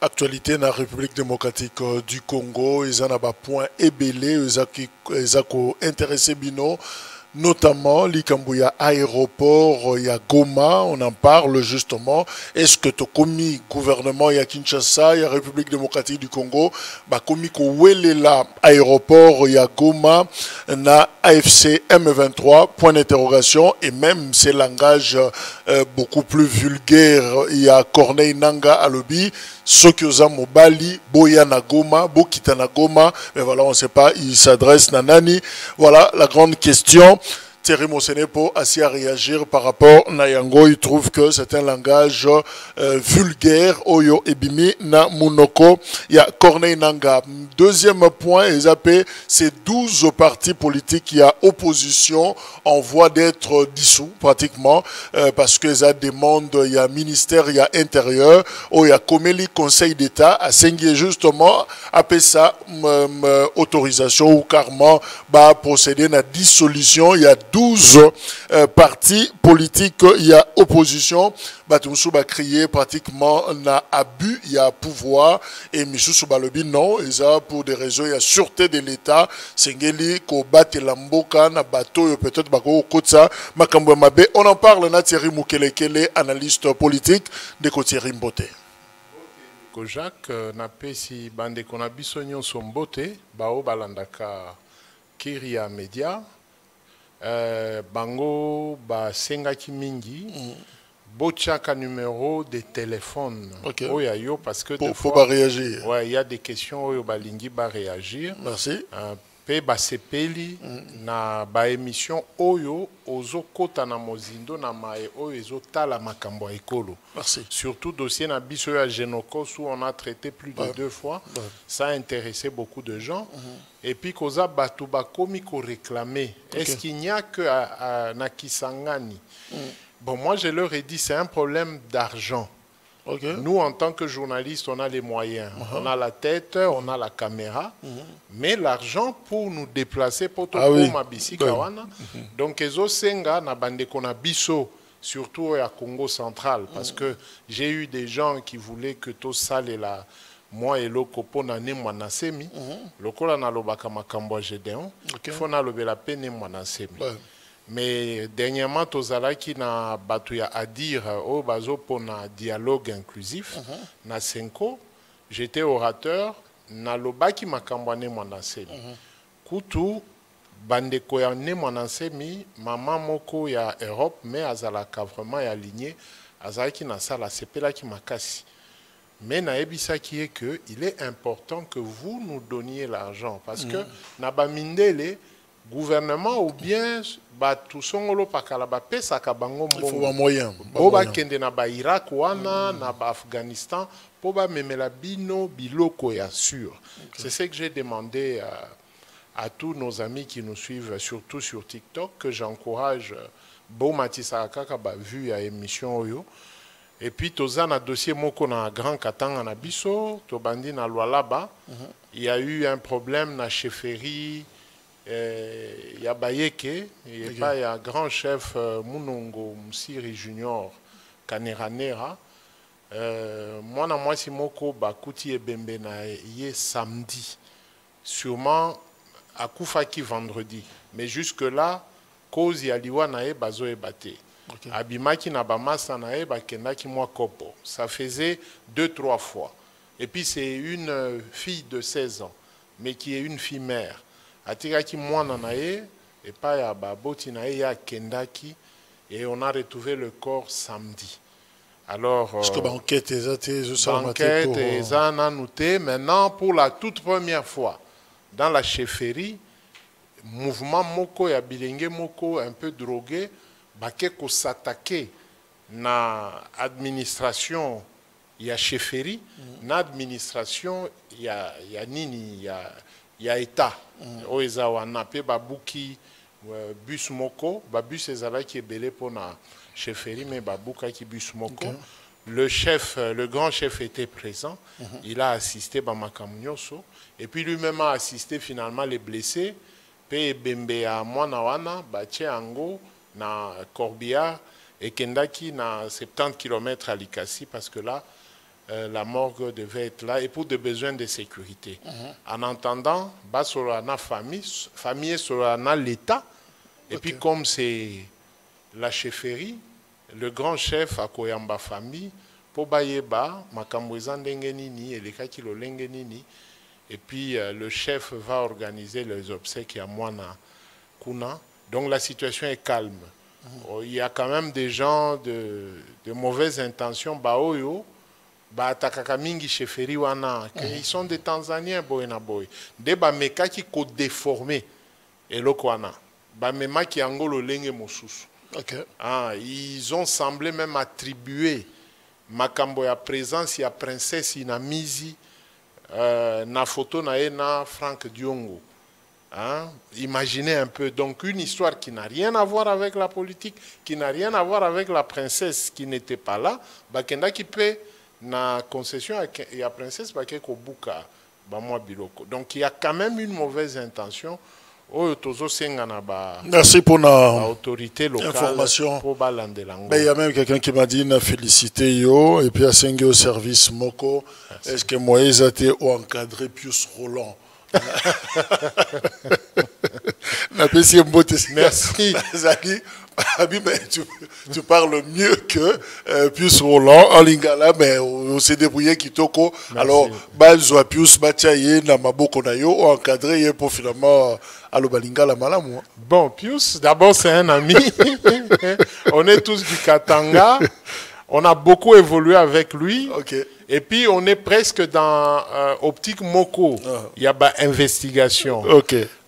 actualité na République démocratique du Congo, ils en ont un point ébélé, ils ont intéressé Bino, notamment l'Ikambouya aéroport, il y a Goma, on en parle justement. Est-ce que tu as commis gouvernement, il y a Kinshasa, il y a République démocratique du Congo, bah commis là aéroport, il y a Goma, na AFC M23, point d'interrogation, et même ces langages beaucoup plus vulgaires, il y a Corneille Nanga Alobi, Sokyoza Mobali, Boya Nagoma, Bokita Nagoma, mais voilà, on ne sait pas, il s'adresse à Nani. Voilà la grande question. Thierry Mosenepo a à réagir par rapport à Nayango. Il trouve que c'est un langage vulgaire. Oyo Ebimi na Munoko. Il y a Corneille Nanga. Deuxième point, c'est 12 partis politiques qui a opposition en voie d'être dissous pratiquement parce que ça demande, il y a ministère, il y a intérieur. Il y a Komeli Conseil d'État à Sengi justement après ça autorisation ou carrément procéder à la dissolution. Il y a 12 partis politiques, il y a opposition. Batumsu va crier pratiquement na abus, il y a pouvoir et Michou Balobi non, et ça pour des raisons, il y a sûreté de l'État. Sengeli ko bate lamboka na bateau peut-être bako kotsa makambo mabe. On en parle na Thierry Mukelekele, analyste politique de Thierry Mbote. Jacques na pesi bande kona bisonyo sombote bao balandaka Kiria Media. Bango ba sengaki mingi bochaka numéro de téléphone oya yo parce que pour pas réagir. Ouais, il y a des questions oyo balingi ba réagir. Merci. Pe ba sepeli na ba émission oyo ozo kota na mozindo na mae oyo ezo tala makambo ekolo. Merci. Surtout dossier na biso ya Genokos où on a traité plus de 2 fois. Ça a intéressé beaucoup de gens. Et puis koza batu ba komi ko réclamer. Est-ce qu'il n'y a que na Kisangani? Bon, moi je leur ai dit c'est un problème d'argent. Nous, en tant que journalistes, on a les moyens. On a la tête, on a la caméra. Mais l'argent pour nous déplacer, pour tout Mabisi Kawana. Donc, Ezo Senga, na bande kona biso, surtout à Congo central. Parce que j'ai eu des gens qui voulaient que tout ça la moi et l'Okopo na ne mwanasemi. Lokola na lobaka makambo Gédéon. Il faut na lobela pe ne mwanasemi. Mais dernièrement, tozalaki na batuya à dire au bazo pour na dialogue inclusif na Senko, j'étais orateur na lobaki makambwane mwanasemi. Kutu bandeko ya ne mwanasemi maman moko ya Europe mais azalaka vraiment ya aligné azalaki na sala sepelaki makasi. Mais na ebisaki est que il est important que vous nous donniez l'argent parce que na bamindele gouvernement ou bien tout songolo pakala ba pesa ka bango mbongo. Il faut un moyen. Boba kende na ba Irak wana na ba Afghanistan pour ba memela bino biloko ya sûr. C'est ce que j'ai demandé à tous nos amis qui nous suivent surtout sur TikTok que j'encourage Bo Matissa kaka ba vu à émission oyo. Et puis toza na dossier moko na Grand Katanga na biso to bandi na Lualaba. Il y a eu un problème na chefferie. Il y a Bayeke, il y a grand chef Munongo Msiri Junior Kaneranera. Moi, si moko bakuti e bembe na ye samedi. Sûrement à Koufaki vendredi. Mais jusque-là, cause ya liwa na e bazo e bate. Abimaki na bamasa na e bakendaki mwa kopo. Ça faisait 2-3 fois. Et puis c'est une fille de 16 ans, mais qui est une fille mère. Atikaki mwana nae et pas ya baboti nae ya kendaki et on a retrouvé le corps samedi. Alors parce que l'enquête est annotée maintenant pour la toute première fois dans la chefferie mouvement moko ya bilenge moko un peu drogué baké ko s'attaquer na administration ya chefferie na administration ya nini ya état oeza wana pe babuki bus moko babus ezalaki ebele pona chefferie mais babuka ki bus moko. Le chef, le grand chef était présent. Il a assisté Bamakamnyoso et puis lui-même a assisté finalement les blessés. Pe bembe à Mwanawana, Bache Ango, na Corbia et Kendaki na 70 km à Likasi parce que là la morgue devait être là et pour des besoins de sécurité. En entendant, Basolana famille Solana l'État, et puis comme c'est la chefferie, le grand chef à Koyamba famille, pour Bayeba, Makamwezan Dengenini et les Kakilo Lengenini, et puis le chef va organiser les obsèques à Moana Kuna. Donc la situation est calme. Il y a quand même des gens de mauvaises intentions, Baoyo, Takakamingi Cheferi Wana, ils sont des Tanzaniens, Boyena Boy. Des Bameka qui sont déformés, et l'Okwana. Bamema qui angolo lenge mosusu. Ils ont semblé même attribuer Makambo ya présence, ya princesse Inamizi, na photo na Franck Diongo. Imaginez un peu, donc une histoire qui n'a rien à voir avec la politique, qui n'a rien à voir avec la princesse qui n'était pas là, bakenda qui peut na concession à la princesse bakeko buka bamwa biloko. Donc il y a quand même une mauvaise intention. Merci pour l'autorité locale. Information. Il y a même quelqu'un qui m'a dit na félicité yo et puis à Sengue au service Moko. Est-ce que Moïse a été encadré Pius Roland? Merci. Tu parles mieux que Pius Roland en lingala, mais on s'est débrouillé kitoko. Alors, Balzo Pius Batiaye na maboko na yo encadré pour finalement allo balingala malamu. Bon, Pius, d'abord c'est un ami. On est tous du Katanga. On a beaucoup évolué avec lui. Et puis, on est presque dans Optique Moko. Il y a investigation.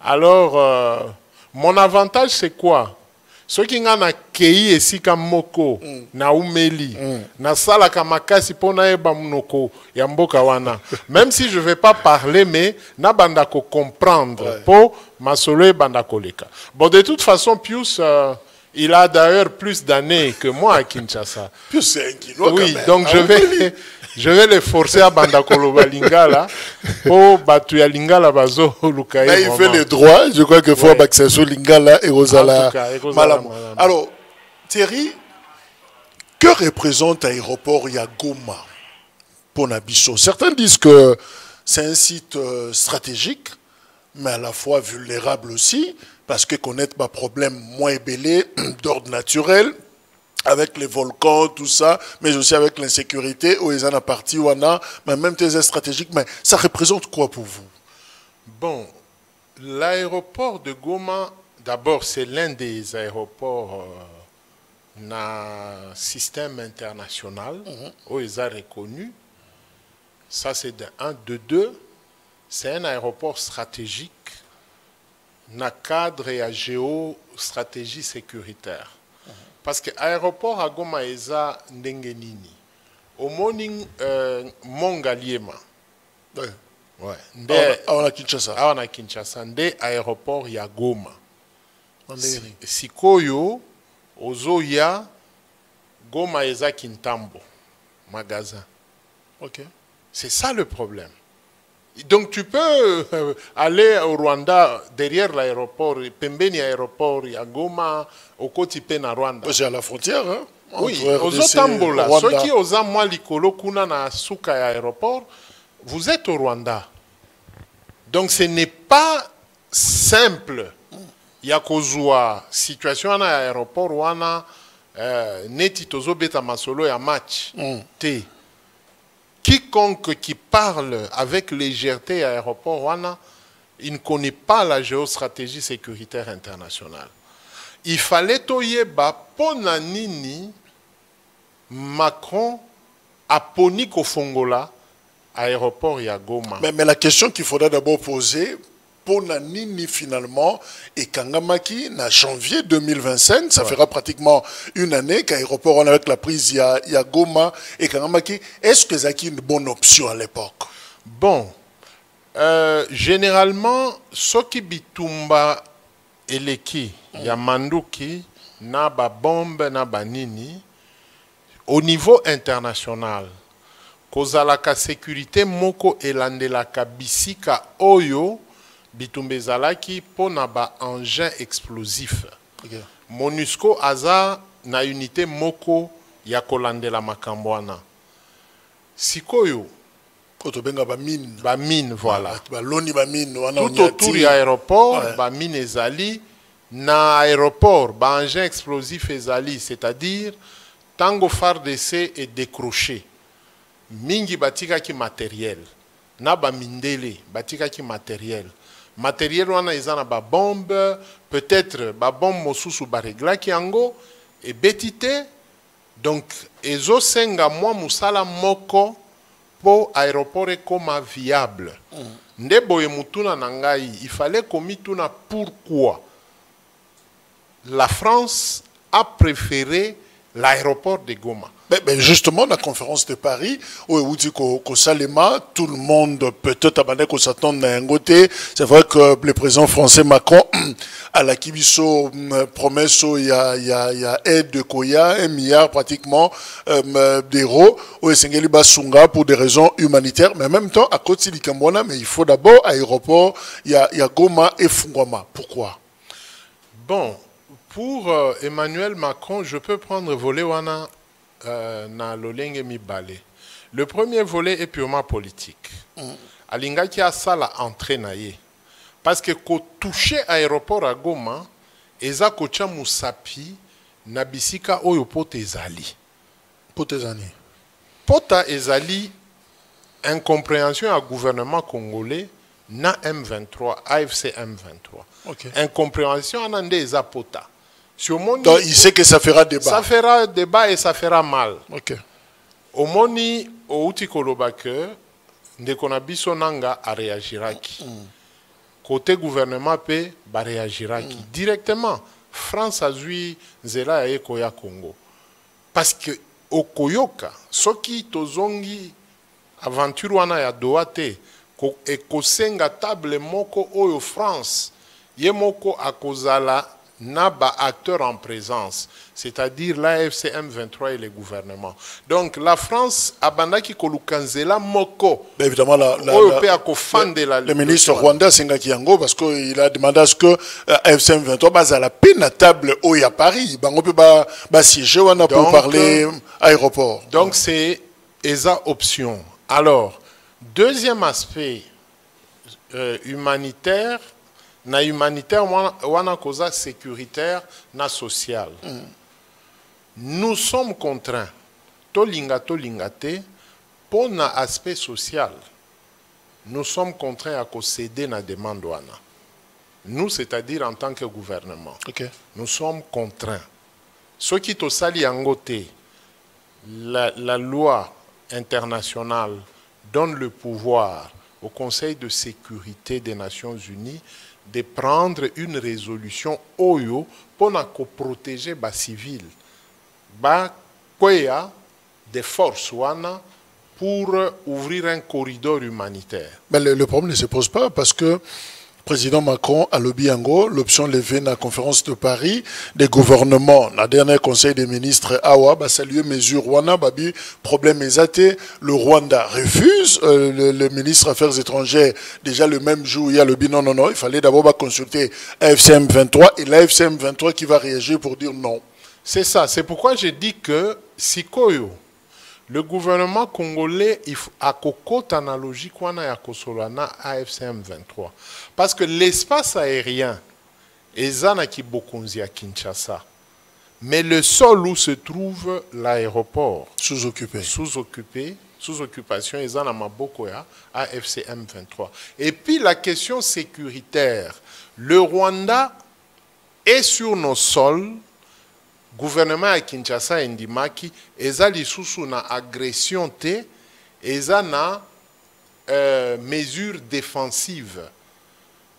Alors, mon avantage, c'est quoi? Ceux qui ont accueilli ici comme Moko, na umeli, na sala kamakasi pona eba munoko, yamboka wana. Même si je ne vais pas parler, mais na bandako comprendre. Pour ma solo bandako leka. Bon, de toute façon, Pius... il a d'ailleurs plus d'années que moi à Kinshasa. Plus c'est un kilo. Oui, donc je vais les forcer à Bandakolo Balingala pour Batuya Lingala Bazo Lukaï. Là, il fait les droits. Je crois qu'il faut Baxasso Lingala et Rosala Malam. Alors, Thierry, que représente l'aéroport Yagoma pour Nabiso? Certains disent que c'est un site stratégique, mais à la fois vulnérable aussi, parce que connaître ma problème moins ébélé d'ordre naturel, avec les volcans, tout ça, mais aussi avec l'insécurité, où ils en ont parti, ou en a, mais même tes stratégiques, mais ça représente quoi pour vous? Bon, l'aéroport de Goma, d'abord, c'est l'un des aéroports dans système international, où ils ont reconnu. Ça, c'est de un. De deux, c'est un aéroport stratégique na cadre et à géostratégie sécuritaire. Parce que l'aéroport à Goma eza ndenge nini. Au morning Mongaliema. On a Kinshasa. On a Kinshasa. Nde aéroport ya Goma. Sikoyo ozoya Goma eza Kintambo magasin. C'est ça le problème. Donc tu peux aller au Rwanda derrière l'aéroport, Pembeni aéroport, il y a Goma, au côté na Rwanda. C'est à la frontière, hein? Oui, aux Otambola. Ceux qui osent moi likolo kuna na suka aéroport, vous êtes au Rwanda. Donc ce n'est pas simple. Il y a kozua situation à l'aéroport wana neti tozo beta masolo ya match. T. Quiconque qui parle avec légèreté à l'aéroport wana, il ne connaît pas la géostratégie sécuritaire internationale. Il fallait toyeba pona nini Macron a poni kofongola aéroport ya Goma. Mais la question qu'il faudrait d'abord poser, pona nini finalement, et Kangamaki, en janvier 2025, ça fera pratiquement une année qu'aéroport on avec la prise ya Goma et Kangamaki, est-ce que c'est une bonne option à l'époque? Bon, généralement, ce qui bitumba eleki, ya manduki, na ba bombe, na ba nini, au niveau international, kozalaka sécurité moko elandelaka bisika oyo, bitumbezalaki pona ba engin explosif. MONUSCO aza na unité moko ya kolandela makambo wana. Sikoyo Kotobenga ba mine. Ba mine, voilà. Ba loni ba mine. Tout autour de l'aéroport, ouais. Ba mine ezali. Na aéroport, ba engin explosif ezali. C'est-à-dire, tango phare d'essai est décroché. Mingi batika ki matériel. Na ba mindele, batika ki matériel. Matériel wana ezana ba bombe, peut-être ba bombe mosusu ba regla ki ango, et betite. Donc, ezo senga mwa musala moko, pour aéroport comme viable. Ndeboye mutuna nangai, il fallait komituna pourquoi la France a préféré l'aéroport de Goma. Ben justement, la conférence de Paris, où on dit qu'au Salema, tout le monde peut-être abandonné qu'on s'attend à un côté. C'est vrai que le président français Macron, à la Kibiso, promesse, il y a aide de Koya, 1 milliard pratiquement d'euros, au Sengeli Basunga pour des raisons humanitaires. Mais en même temps, à côté de Kambona, mais il faut d'abord aéroport, il y a Goma et Fungwama. Pourquoi? Bon, pour Emmanuel Macron, je peux prendre volet wana. Na lolenge mibale. Le premier volet est purement politique. Alinga ki a ça la entrée na ye. Parce que ko toucher aéroport à Goma, eza kocha musapi na bisika oyo pote ezali. Pote ezali. Pota ezali incompréhension à gouvernement congolais na M23, AFC M23. Okay. Incompréhension anande eza pota. Donc, il sait que ça fera débat. Ça fera débat et ça fera mal. Ok. Au moni, au outil kolobake, ndekona biso nanga a réagiraki. Côté gouvernement pe ba réagiraki directement. France a zui zela ya koya Congo. Parce que au koyoka, soki tozongi aventure wana ya doate ko ekosenga table moko oyo France ye moko akozala Naba acteurs en présence, c'est-à-dire l'AFC M23 et le gouvernement. Donc la France a bandaki kolukanzela moko. Évidemment, le ministre Rwanda Sengaki Yango, parce qu'il a demandé à ce que l'AFC M23 base à la peine à table au à Paris. On peut pas siéger pour parler aéroport. Donc c'est esa option. Alors, deuxième aspect humanitaire. Na humanitaire, wana causa sécuritaire, na social. Nous sommes contraints, tolingate, pour na aspect social. Nous sommes contraints à céder na demande wana. Nous, c'est-à-dire en tant que gouvernement. Okay. Nous sommes contraints. Ce qui to sali angote, la loi internationale donne le pouvoir au Conseil de sécurité des Nations Unies de prendre une résolution oyo pour protéger les civils. Quoi des forces wana pour ouvrir un corridor humanitaire. Mais le problème ne se pose pas parce que le président Macron a lobby yango, l'option levée dans la conférence de Paris, des gouvernements, dans le dernier conseil des ministres, Awa, bah, saluer mesure Rwanda, babi, problème exaté, le Rwanda refuse, le ministre Affaires étrangères, déjà le même jour, il y a le lobby, non, il fallait d'abord consulter AFCM 23 et l'AFCM 23 qui va réagir pour dire non. C'est ça, c'est pourquoi j'ai dit que Sikoyo, le gouvernement congolais a cocotte analogique à AFCM 23. Parce que l'espace aérien est à Kinshasa. Mais le sol où se trouve l'aéroport, sous-occupé. Sous-occupation, est à Mabokoya, AFCM 23. Et puis la question sécuritaire. Le Rwanda est sur nos sols. Gouvernement à Kinshasa indimaki eza lisusu na agression te eza na mesure défensive.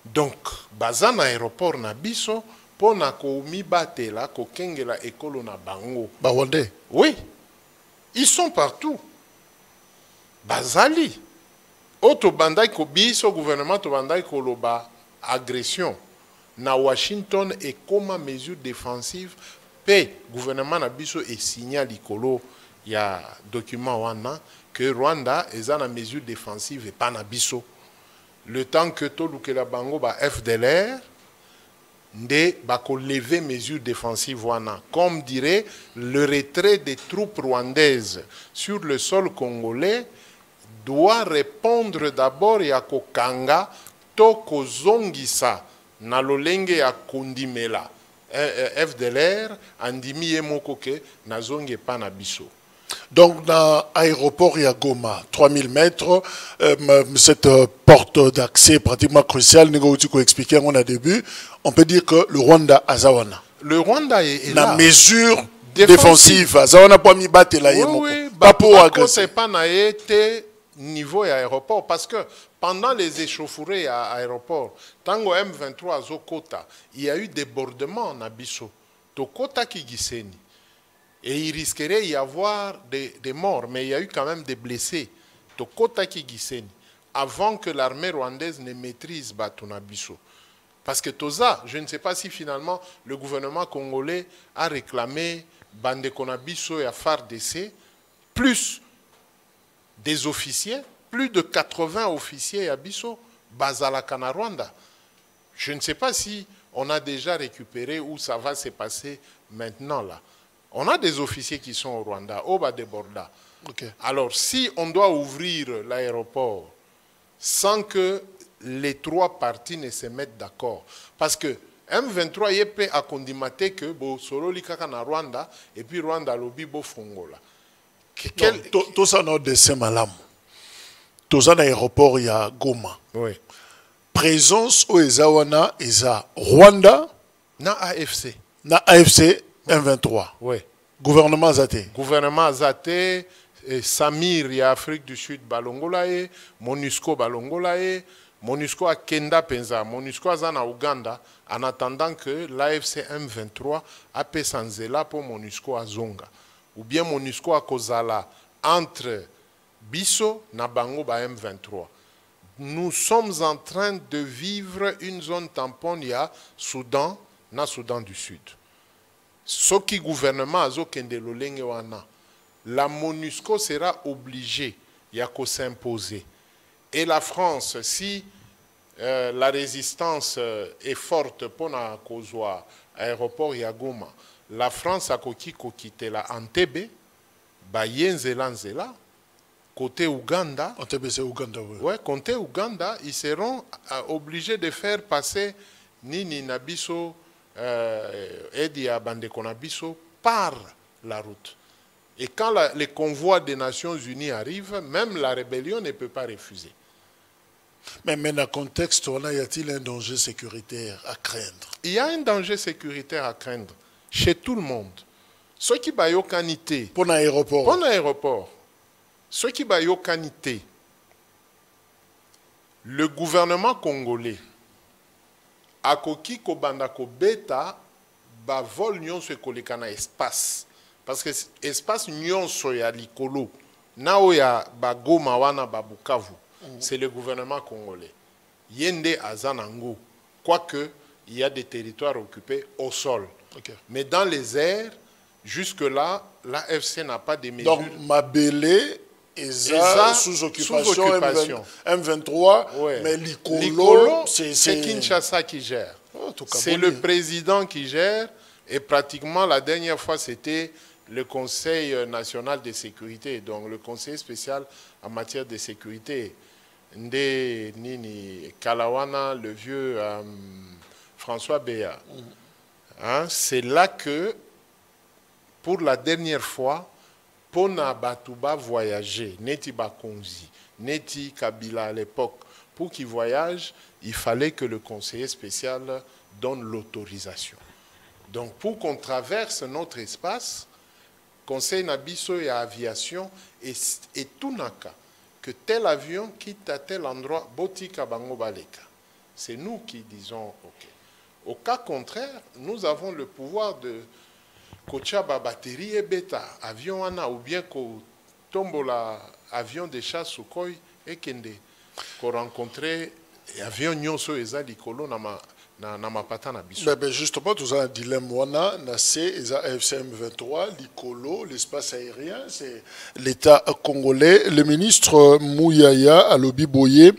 Donc baza na aéroport na biso pona ko mibatela ko kengela ekolo na bango. Bawande. Oui. Ils sont partout. Bazali. Oto bandai ko biso gouvernement to bandai ko loba agression na Washington et comme mesure défensive. Le gouvernement a signé l'icolo, il y a document wana que Rwanda est en mesure défensive et pas na biso. Le temps que tout le bango ba FDLR nde bako lever mesures défensives wana. Comme dirait le retrait des troupes rwandaises sur le sol congolais doit répondre d'abord ya kokanga to kozongisa na lolenge ya kondimela FDLR andimi ye moko ke nazongi epa na biso. Donc, dans l'aéroport, il y a Goma, 3000 mètres, cette porte d'accès pratiquement cruciale, nous avons expliqué en début, on peut dire que le Rwanda a Zawana. Le Rwanda est là. La mesure défensive, Zawana pas mis battre là. Oui, pas pour agresser. Pas na été niveau à aéroport, parce que pendant les échauffourées à l'aéroport, tango M23 à Zokota, il y a eu débordement na biso. Tokota ki giseni. Et il risquerait d'y avoir des morts, mais il y a eu quand même des blessés. Tokota ki giseni. Avant que l'armée rwandaise ne maîtrise Batunabiso. Parce que Toza, je ne sais pas si finalement le gouvernement congolais a réclamé Bandekonabiso et à FARDC, plus des officiers, plus de 80 officiers à Bisso, Bazalakana Rwanda. Je ne sais pas si on a déjà récupéré ou ça va se passer maintenant là. On a des officiers qui sont au Rwanda, au Badeborda. Okay. Alors, si on doit ouvrir l'aéroport sans que les trois parties ne se mettent d'accord, parce que M23 est prêt à condimater que solo likaka na Rwanda et puis Rwanda lobi bo fongola. Tout ça n'a de Semalam. Tout ça dans l'aéroport il y a Goma. Oui. Présence au Ezawana Eza Rwanda na AFC. Na AFC M23. Oui. Gouvernement Zate. Gouvernement Zate, Samir ya Afrique du Sud balongolae, MONUSCO balongolae, MONUSCO a Kenda Penza, MONUSCO a na Uganda, en attendant que l'AFC M23 a fait Sanzela pour MONUSCO à Zonga. Ou bien MONUSCO a Kozala entre Bisso na Bango ba M23. Nous sommes en train de vivre une zone tampon ya Soudan na Soudan du Sud. Ce qui gouvernement a Zokende Lolenge wana, la MONUSCO sera obligée ya ko s'imposer. Et la France, si la résistance est forte pour na kozwa aéroport ya Goma, la France a koki kokite la Entebbe, ba yenzela nzela, côté Ouganda. Entebbe c'est Ouganda, oui. Ouais, côté Ouganda, ils seront obligés de faire passer Nini Nabiso Edia Bandekonabiso par la route. Et quand les convois des Nations Unies arrivent, même la rébellion ne peut pas refuser. Mais dans le contexte, y a-t-il un danger sécuritaire à craindre? Il y a un danger sécuritaire à craindre chez tout le monde. Ceux qui ont canité. Pour l'aéroport. Pour l'aéroport. Ceux qui ont canité. Le gouvernement congolais a koki kobanda ko beta ba vol nyonso ekoleka na espace. Parce que espace nyonso ya likolo na oya ba Goma wana ba Bukavu. C'est le gouvernement congolais. Yende Azanango. Quoique, il y a des territoires occupés au sol. Okay. Mais dans les airs, jusque-là, l'AFC n'a pas de mesures. Donc, Mabélé est sous occupation. M23, ouais. Mais l'Ikolo, c'est Kinshasa qui gère. Oh, c'est le président qui gère. Et pratiquement, la dernière fois, c'était le Conseil national de sécurité, donc le Conseil spécial en matière de sécurité. Nde Nini Kalawana, le vieux François Béa. Hein, c'est là que, pour la dernière fois, Pona Batouba voyager, Neti Bakonzi, Neti Kabila à l'époque, pour qu'il voyage, il fallait que le conseiller spécial donne l'autorisation. Donc pour qu'on traverse notre espace, Conseil Nabiso et Aviation et tout naka, que tel avion quitte à tel endroit, Botika Bango Baleka. C'est nous qui disons OK. Au cas contraire, nous avons le pouvoir de Kochaba batterie et bêta, avion ana, ou bien ko tombola avion de chasse Sukhoi et Kende, qu'on rencontrait avion nyonso eza likolo na mapata na biso. Ben justement, tout ça un dilemme wana na c'est AFCM 23 likolo, l'espace aérien, c'est l'État congolais. Le ministre Mouyaya Alobi Boye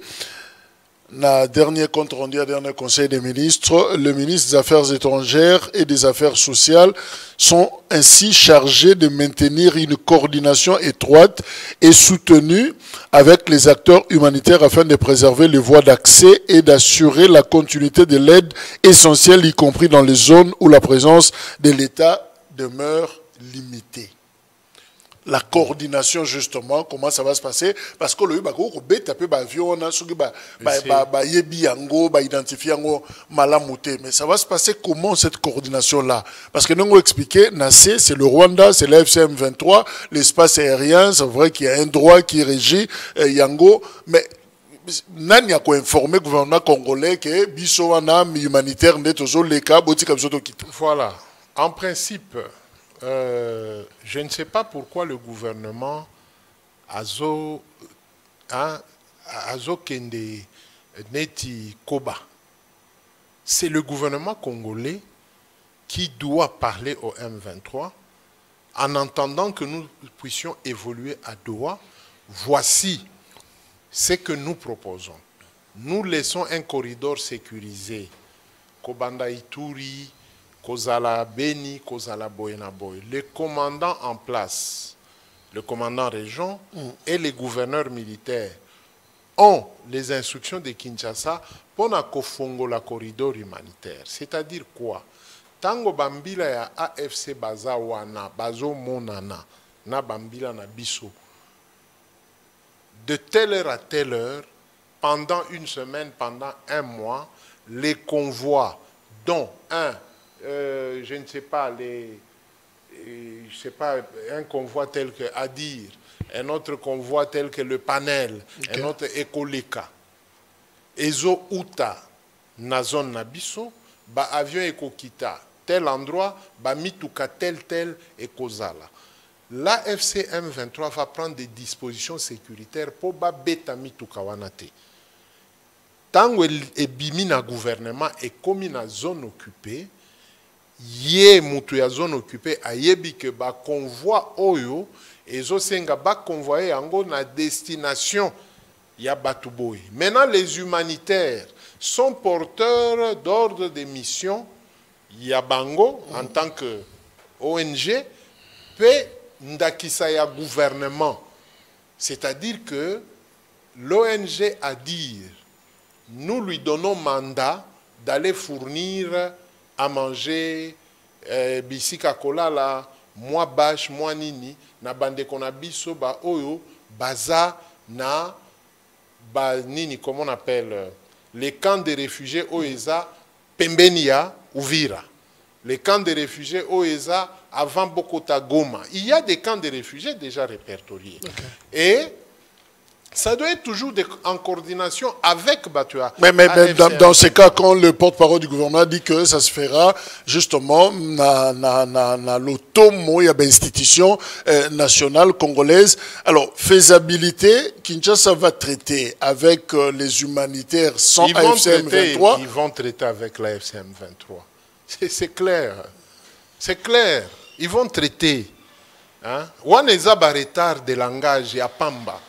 Na dernier compte rendu à dernier conseil des ministres, le ministre des Affaires étrangères et des Affaires sociales sont ainsi chargés de maintenir une coordination étroite et soutenue avec les acteurs humanitaires afin de préserver les voies d'accès et d'assurer la continuité de l'aide essentielle, y compris dans les zones où la présence de l'État demeure limitée. La coordination, justement, comment ça va se passer? Parce que le avion, mais ça va se passer comment cette coordination-là? Parce que nous avons expliqué, NACé, c'est le Rwanda, c'est l'FCM 23, l'espace aérien, c'est vrai qu'il y a un droit qui régit Yango, mais nani a informé le gouvernement congolais que biso wana humanitaire netozo leka boti comme ça. Voilà. En principe, je ne sais pas pourquoi le gouvernement azo kende neti koba. C'est le gouvernement congolais qui doit parler au M23 en entendant que nous puissions évoluer à Doha. Voici ce que nous proposons. Nous laissons un corridor sécurisé. Kobanda Ituri, Kozala Beni, Kozala Boyenaboy. Les commandants en place, le commandant région et les gouverneurs militaires ont les instructions de Kinshasa pour na kofongo la corridor humanitaire. C'est-à-dire quoi? Tango bambila ya AFC baza wana, bazo monana, na bambila na biso. De telle heure à telle heure, pendant une semaine, pendant un mois, les convois, dont je ne sais pas, un convoi tel que Adir, un autre convoi tel que le Panel, un autre Ekoleka, Ezo Uta, na zone Nabiso, ba avion Ekokita, tel endroit, ba mituka tel Ekozala. La FCM 23 va prendre des dispositions sécuritaires pour ba beta mituka wanate. Tango e bimi na gouvernement et comme na zone occupée, yé mutu ya zone occupée ayebi que ba convoi oyo ezo senga ba convoyer yango na destination ya batuboy. Maintenant les humanitaires sont porteurs d'ordre de mission ya bango en tant que ONG pe ndakisa ya gouvernement. C'est-à-dire que l'ONG a dit nous lui donnons mandat d'aller fournir à manger bisika kolala, moi bâche, moi nini, na bande kona biso ba oyo, baza na ba nini, comment on appelle, les camps de réfugiés oeza, Pembenia, Uvira. Les camps de réfugiés oeza, avant Bokota Goma. Il y a des camps de réfugiés déjà répertoriés. Okay. Et ça doit être toujours en coordination avec Batua. Mais dans ce cas, quand le porte-parole du gouvernement dit que ça se fera justement dans l'automo, il y a une institution nationale congolaise. Alors, faisabilité, Kinshasa va traiter avec les humanitaires sans AFCM 23. Ils vont traiter avec la FCM 23. C'est clair. C'est clair. Ils vont traiter. Waneza retard de langage à Pamba.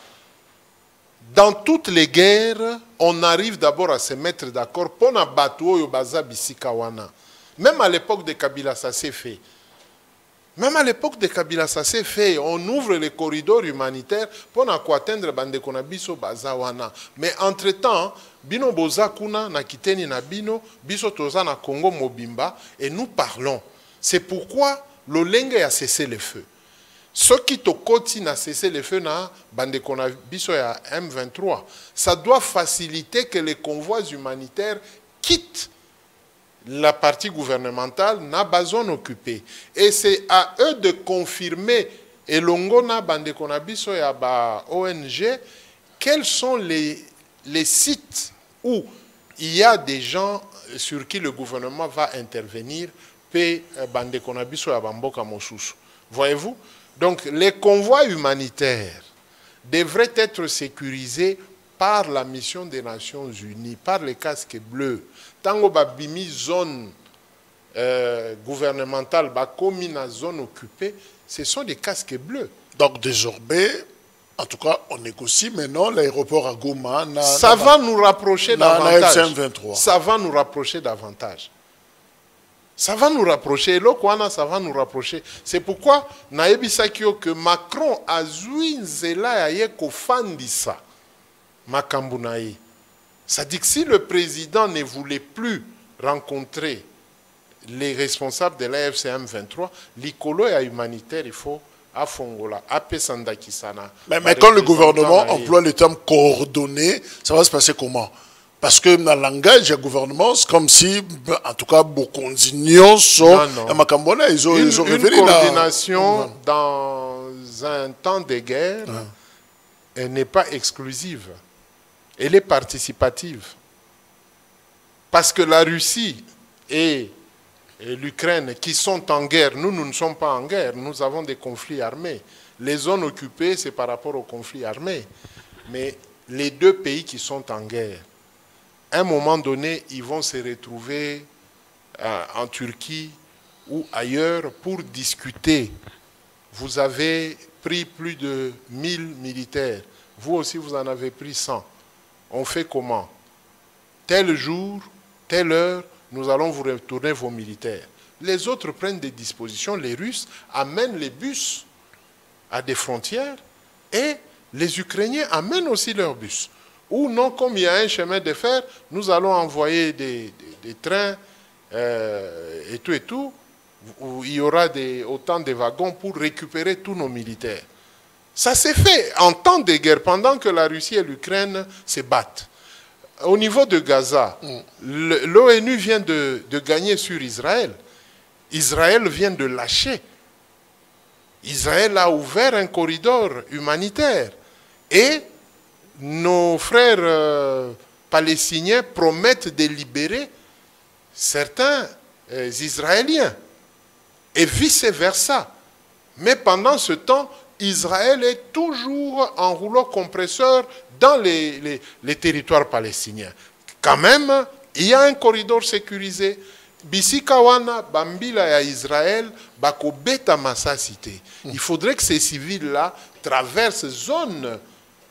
Dans toutes les guerres, on arrive d'abord à se mettre d'accord pour na bateau yo baza bisika wana. Même à l'époque de Kabila, ça s'est fait. Même à l'époque de Kabila, ça s'est fait. On ouvre les corridors humanitaires pour atteindre bande konabiso baza wana. Mais entre-temps, bino boza kuna na kiteni na bino, biso toza na Congo mobimba et nous parlons. C'est pourquoi l'olenge a cessé le feu. Ce qui te continue à cesser le feu na bande konabiso ya M23, ça doit faciliter que les convois humanitaires quittent la partie gouvernementale n'a pas zone occupée. Et c'est à eux de confirmer, et l'ongona bande konabiso ya ba ONG, quels sont les sites où il y a des gens sur qui le gouvernement va intervenir, pe bande konabiso ya bamboka mosusu. Voyez-vous? Donc les convois humanitaires devraient être sécurisés par la mission des Nations Unies, par les casques bleus. Tango babimi zone gouvernementale, ba komi na zone occupée, ce sont des casques bleus. Donc désormais, En tout cas, on négocie maintenant l'aéroport à Goma. Ça va nous rapprocher davantage. FC23. Ça va nous rapprocher davantage. Ça va nous rapprocher. Lokwana, ça va nous rapprocher. C'est pourquoi, naebisakio que Macron a zui nzela ya kofandisa makambunaï. Ça dit que si le président ne voulait plus rencontrer les responsables de la FCM23, l'icolo et humanitaire, il faut à Fongola, à Pesandakisana. Mais quand le gouvernement emploie le terme coordonné, ça va se passer comment? Parce que dans le langage du gouvernement, c'est comme si, en tout cas, beaucoup d'unions sont... Une coordination dans un temps de guerre, elle n'est pas exclusive. Elle est participative. Parce que la Russie et l'Ukraine qui sont en guerre, nous ne sommes pas en guerre, nous avons des conflits armés. Les zones occupées, c'est par rapport aux conflits armés. Mais les deux pays qui sont en guerre, à un moment donné, ils vont se retrouver en Turquie ou ailleurs pour discuter. Vous avez pris plus de 1000 militaires. Vous aussi, vous en avez pris 100. On fait comment? Tel jour, telle heure, nous allons vous retourner vos militaires. Les autres prennent des dispositions. Les Russes amènent les bus à des frontières et les Ukrainiens amènent aussi leurs bus. Ou non, comme il y a un chemin de fer, nous allons envoyer des trains et tout, où il y aura autant de wagons pour récupérer tous nos militaires. Ça s'est fait en temps de guerre, pendant que la Russie et l'Ukraine se battent. Au niveau de Gaza, l'ONU vient de gagner sur Israël. Israël vient de lâcher. Israël a ouvert un corridor humanitaire. Et nos frères palestiniens promettent de libérer certains Israéliens. Et vice-versa. Mais pendant ce temps, Israël est toujours en rouleau compresseur dans les territoires palestiniens. Quand même, il y a un corridor sécurisé. Bisikawana, Bambila et Israël, Bakobeta Massacité. Il faudrait que ces civils-là traversent zone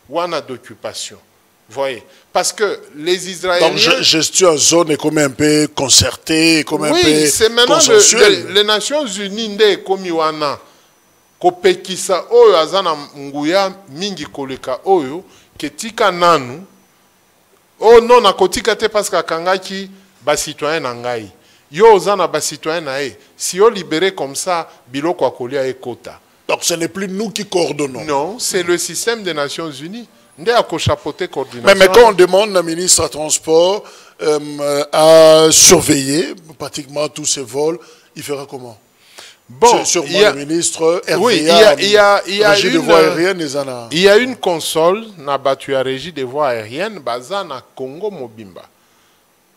wana d'occupation. Voyez, parce que les Israéliens... Donc, gestion en zone est comme un peu concertée, comme un peu consensuelle. Oui, c'est maintenant les Nations Unies, comme Wana, kopekisa oyo azana nguya mingi koleka oyo ketika nanu oh non nakotika te parce que kangaki ba citoyen na ngai yo ozana ba citoyen na e si yo libéré comme ça biloko akolia ekota. Donc ce n'est plus nous qui coordonnons. Non, c'est le système des Nations Unies. Nde a chapeauté coordination. Mais quand on demande au ministre des Transports à surveiller pratiquement tous ces vols, il fera comment? Bon, le ministre RVA, oui, il y a une console na battu à régie des voies aériennes basée na Congo Mobimba.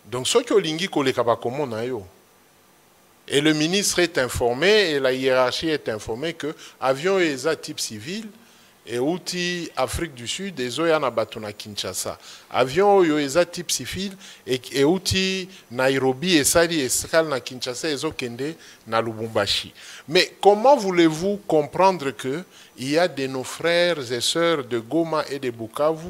Donc ce que lingi koleka ba komo na yo. Et le ministre est informé et la hiérarchie est informée que avion ESA type civil et outil Afrique du Sud et zoyana batuna Kinshasa. Avion ESA type civil et outil Nairobi et Sali escale na Kinshasa et zokende na Lubumbashi. Mais comment voulez-vous comprendre que il y a de nos frères et sœurs de Goma et de Bukavu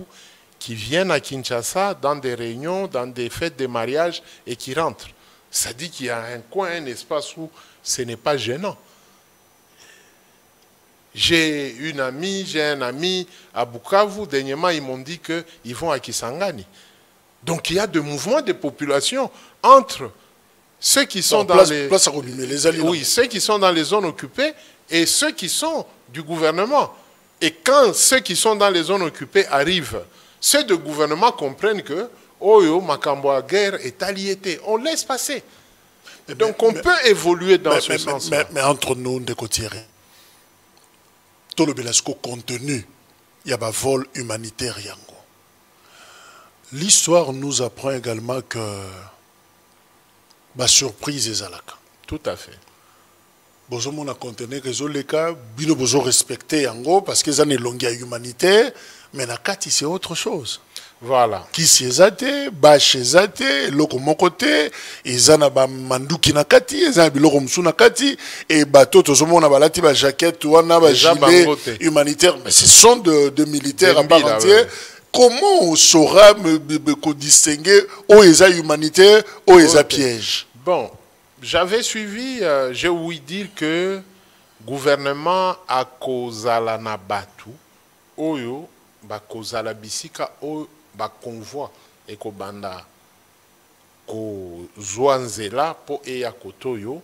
qui viennent à Kinshasa dans des réunions, dans des fêtes de mariage et qui rentrent? Ça dit qu'il y a un coin, un espace où ce n'est pas gênant. J'ai un ami à Bukavu, dernièrement ils m'ont dit qu'ils vont à Kisangani. Donc il y a des mouvements de population entre ceux qui sont ceux qui sont dans les zones occupées et ceux qui sont du gouvernement. Et quand ceux qui sont dans les zones occupées arrivent, ceux du gouvernement comprennent que Oyo Makamboa guerre est allié. On laisse passer. Donc on peut évoluer dans ce sens. Mais entre nous, de côté, tout le Belasco contenu, il y a un vol humanitaire. L'histoire nous apprend également que la surprise est là. Tout à fait. Bozo mona contenu que les cas bino bozo respecté yango parce que ça n'est longue humanitaire Mais nakati, c'est autre chose. Voilà. Qui s'est bâche zate, loko mokote, ezana ba manduki nakati, ezana biloko msu nakati, et bateau tozomona balati ba jaquette wana ba gilet humanitaire, mais ce sont de militaires à part entière. Comment on saura me distinguer où est humanitaire, où est piège? Bon, j'avais suivi, j'ai ouï dire que gouvernement a kozala na batu, oyo ba kozala bisika oyo ba convoi et ko banda ko zwanzela po eya kotoyo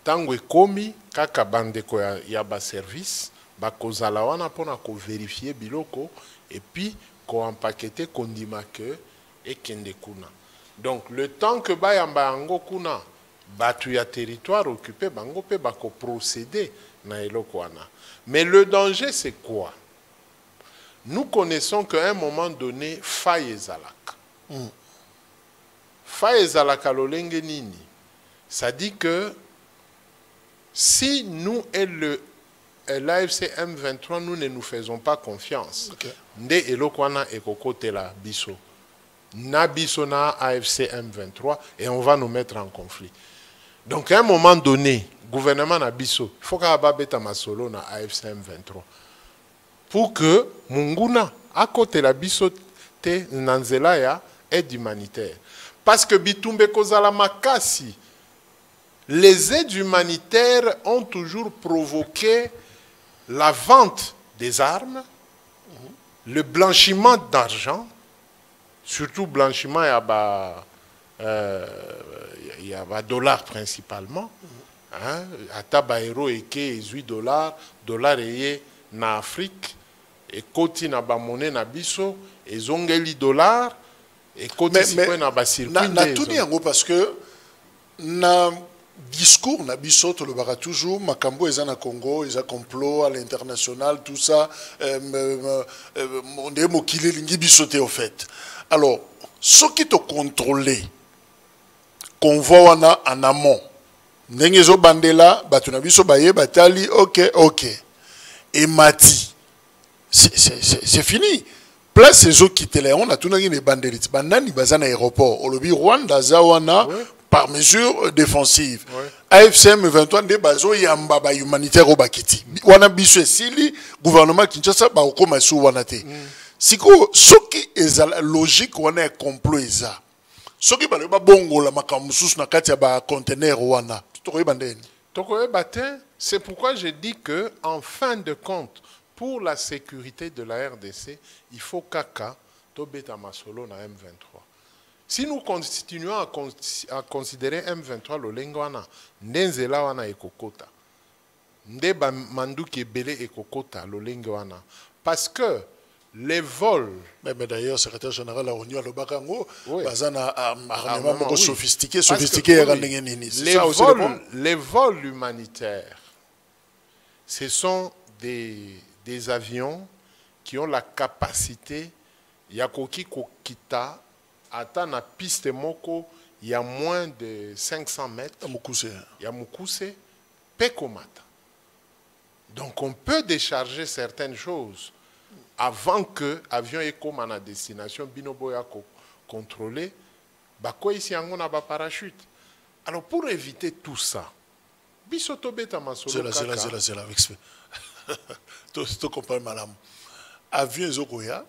tango ekomi kaka bandeko ya ba service ba kozala wana pona ko vérifier biloko et puis ko empaqueter kondima que et kende kuna. Donc le temps que ba yamba yango kuna batu ya territoire occupé bango pe ba ko procéder na eloko wana. Mais le danger c'est quoi? Nous connaissons qu'à un moment donné, faille ezalaka. Faille ezalaka lolenge nini. Ça dit que si nous et l'AFC M23, nous ne nous faisons pas confiance, nde elokwana ekokote la biso. Na biso na AFC M23 et on va nous mettre en conflit. Donc à un moment donné, gouvernement na biso, il faut qu'il y ait masolo na AFC M23. Pour que Munguna, à côté la bisote nanzela ya aide humanitaire. Parce que Bitumbe Kozala Makasi, les aides humanitaires ont toujours provoqué la vente des armes, le blanchiment d'argent, surtout blanchiment il y a dollars principalement. Ataba euro eke 8 dollars, dollars eye na Afrique. Et koti na ba monnaie na biso et zongeli dollar et koti sikwe na ba circuit na tout yango parce que na discours na biso to le bara toujours makambo eza na Congo eza complot à l'international tout ça on est mokile lingi biso te au fait. Alors ce qui te contrôler convoi wana en amont ndenge zo bandela batu na biso baye batali OK et mati c'est fini. Place ces autres qui étaient là, on a tout les bandelites. Banani bazana aéroport. Olobi Rwanda zawana par mesure défensive. AFCM 23 de bazo yamba ba humanitaire au bakiti. Wana biso sili gouvernement Kinshasa ba okoma su wana te. Siko soki ezala logique wana complot eza. Soki ba bongo la makamusus na kati ya ba conteneur wana. Tokoye bandeni. Tokoye batin, c'est pourquoi je dis que en fin de compte pour la sécurité de la RDC, il faut kaka tobeta masolo na M23. Si nous continuons à considérer M23 lolengwana, ndenzela wana ekokota. Ndeba manduki ebele ekokota lolengwana. Parce que les vols... Mais d'ailleurs, le secrétaire général a réuni à l'Obakango, bazana armement sophistiqué, les vols humanitaires, ce sont des avions qui ont la capacité yakoki kokita ata na piste moko il y a moins de 500 mètres ya mukuse pekomata. Donc on peut décharger certaines choses avant que avion ekoma na destination binobo ya contrôler bako ici yango na ba parachute. Alors pour éviter tout ça bisoto beta masolo c'est là tu comprends madame avion zokoya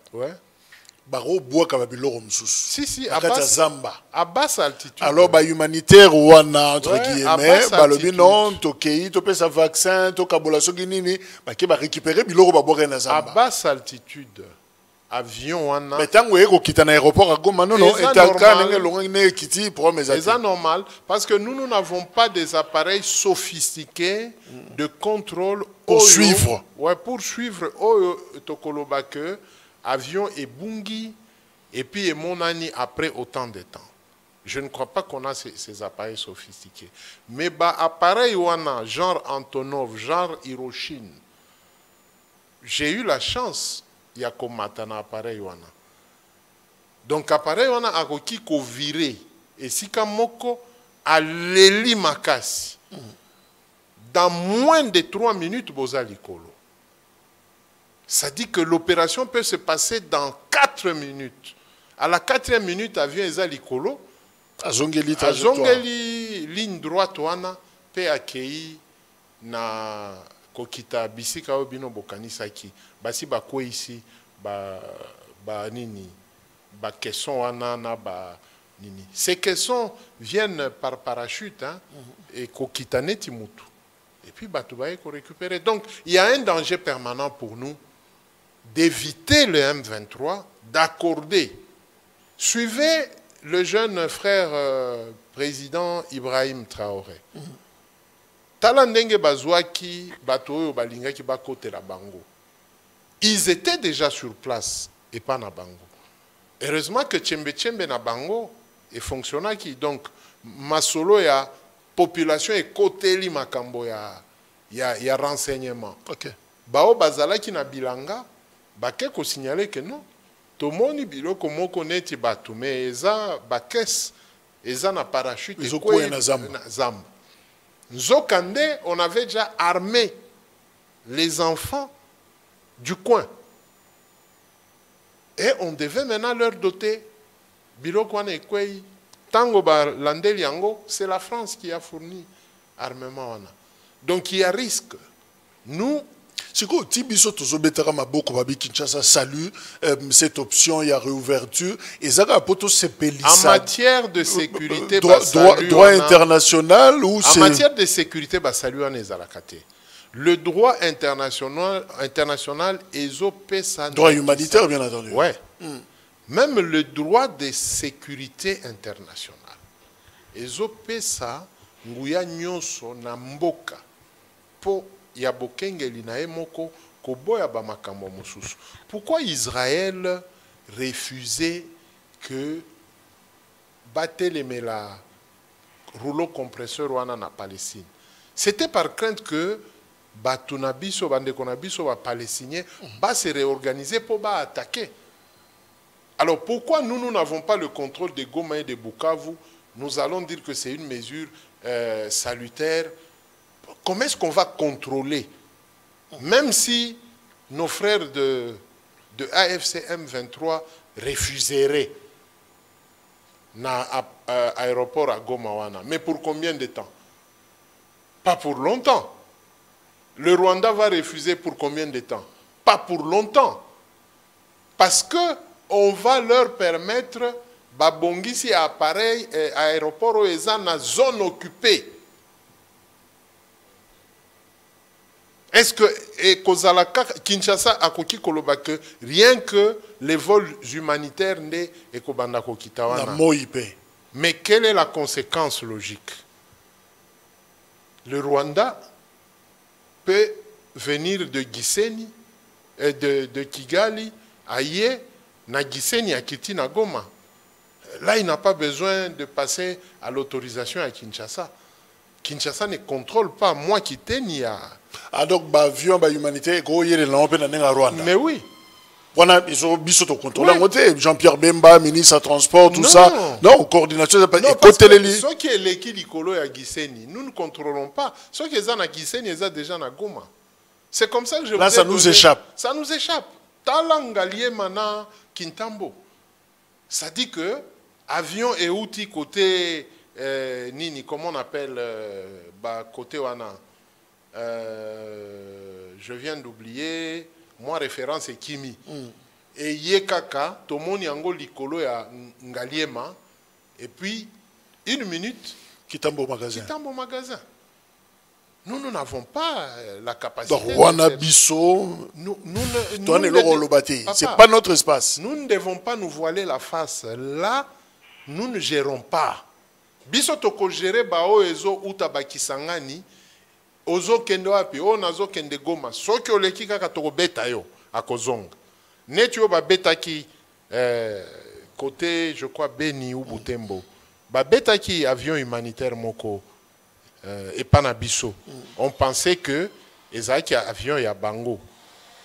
baro bois kababiloro msusu si à basse altitude alors ba humanitaire wana entre guillemets balobi non tokei to pesa vaccin to kabola soki nini ba ke ba récupérer biloro ba boka na zamba à basse altitude avion wana mais tango eko kita na aéroport à Goma non etaka nenge longa ne kiti pour mes c'est normal parce que nous n'avons pas des appareils sophistiqués de contrôle pour suivre pour suivre tokoloba que avion et bungi et puis et monani après autant de temps. Je ne crois pas qu'on a ces appareils sophistiqués. Mais bah appareil wana genre Antonov, genre Hiroshima. J'ai eu la chance ya komata na appareil wana. Donc appareil wana akoki ko virer et sika moko aleli makasi. Dans moins de 3 minutes boza likolo. Ça dit que l'opération peut se passer dans 4 minutes. À la 4e minute, avion eza likolo. Azongeli ligne droite wana pe akei na kokita bisika obino bokanisaki. Basi bakwe ici ba nini ba caisson wana na ba nini. Ces caissons viennent par parachute hein, et kokita neti mutu. Et puis batu ba ko récupérer. Donc il y a un danger permanent pour nous d'éviter le M23, d'accorder. Suivez le jeune frère président Ibrahim Traoré. Talandenge bazwaki bato balingaki bakote la bango. Ils étaient déjà sur place et pas na bango. Heureusement que Tchembe na bango et fonctionnaki. Donc masolo ya population et côté li makambo ya renseignement. OK. Bao bazalaki na bilanga bake ko signaler que non. Tomoni biloko moko neti batu mais eza bakes eza na parachute et na zamba. Nzokande, on avait déjà armé les enfants du coin. Et on devait maintenant leur doter biloko wana ekwei tango ba landeli yango, c'est la France qui a fourni armement wana. Donc il y a risque. Nous Siko Tibiso Tozobetara Maboko Babi Kinshasa salue cette option, il y a réouverture et Zara Poto en matière de sécurité droit international ou en matière de sécurité ba salut en ezalakate. Le droit international droit humanitaire bien entendu. Ouais. Même le droit de sécurité internationale. Ezopesa nguya nyonso na mboka po ya bokengeli na emoko koboya ba makambo mosusu. Pourquoi Israël refusait que batelemela rouleau compresseur wana na Palestine? C'était par crainte que batunabiso bandekonabiso ba palestinien va se réorganiser pour ba attaquer. Alors pourquoi nous n'avons pas le contrôle de Goma et de Bukavu? Nous allons dire que c'est une mesure salutaire. Comment est-ce qu'on va contrôler? Même si nos frères de AFC M23 refuseraient l'aéroport à Goma. Mais pour combien de temps? Pas pour longtemps. Le Rwanda va refuser pour combien de temps? Pas pour longtemps. Parce qu'on va leur permettre babongisi appareil aéroport où ils sont en zone occupée. Est-ce que Kinshasa a koki koloba que rien que les vols humanitaires ne ekobanda kokitawana? Mais quelle est la conséquence logique? Le Rwanda peut venir de Gisenyi, de Kigali, aïe, na Gisenyi à Kiti na Goma. Là, il n'a pas besoin de passer à l'autorisation à Kinshasa. Kinshasa ne contrôle pas. Moi qui t'ai à... Ah donc, avion humanitaire, Rwanda. Mais oui. Voilà, ils ont mis au contrôle. Jean-Pierre Bemba, ministre des Transports, tout ça. Non, coordination. Non, parce que ceux qui est l'équipe à Gisenyi, nous ne contrôlons pas. Ceux qui sont à Gisenyi, ils sont déjà à Goma. C'est comme ça que je... Là, ça nous échappe. Ça nous échappe. Talangalie Mana Kintambo. Ça dit que avion et outils côté Nini, comment on appelle côté Wana. Je viens d'oublier, moi référence est Kimi. Et Yekaka, Tomoni Yango Likolo ya Ngaliema, et puis une minute, Kitambo magasin. Kitambo magasin. Nous n'avons pas la capacité. Rwanda Bisso, c'est pas notre espace. Nous ne devons pas nous voiler la face. Là, nous ne gérons pas. Biso toko gérer bao ezo utabakisangani. Ozo kende wapi o nazo kende Goma soki oleki kaka toko beta yo akozonga neti yo ba beta ki côté je crois Beni ou Butembo ba beta ki avion humanitaire moko et pas na biso on pensait que ezaki avion ya bango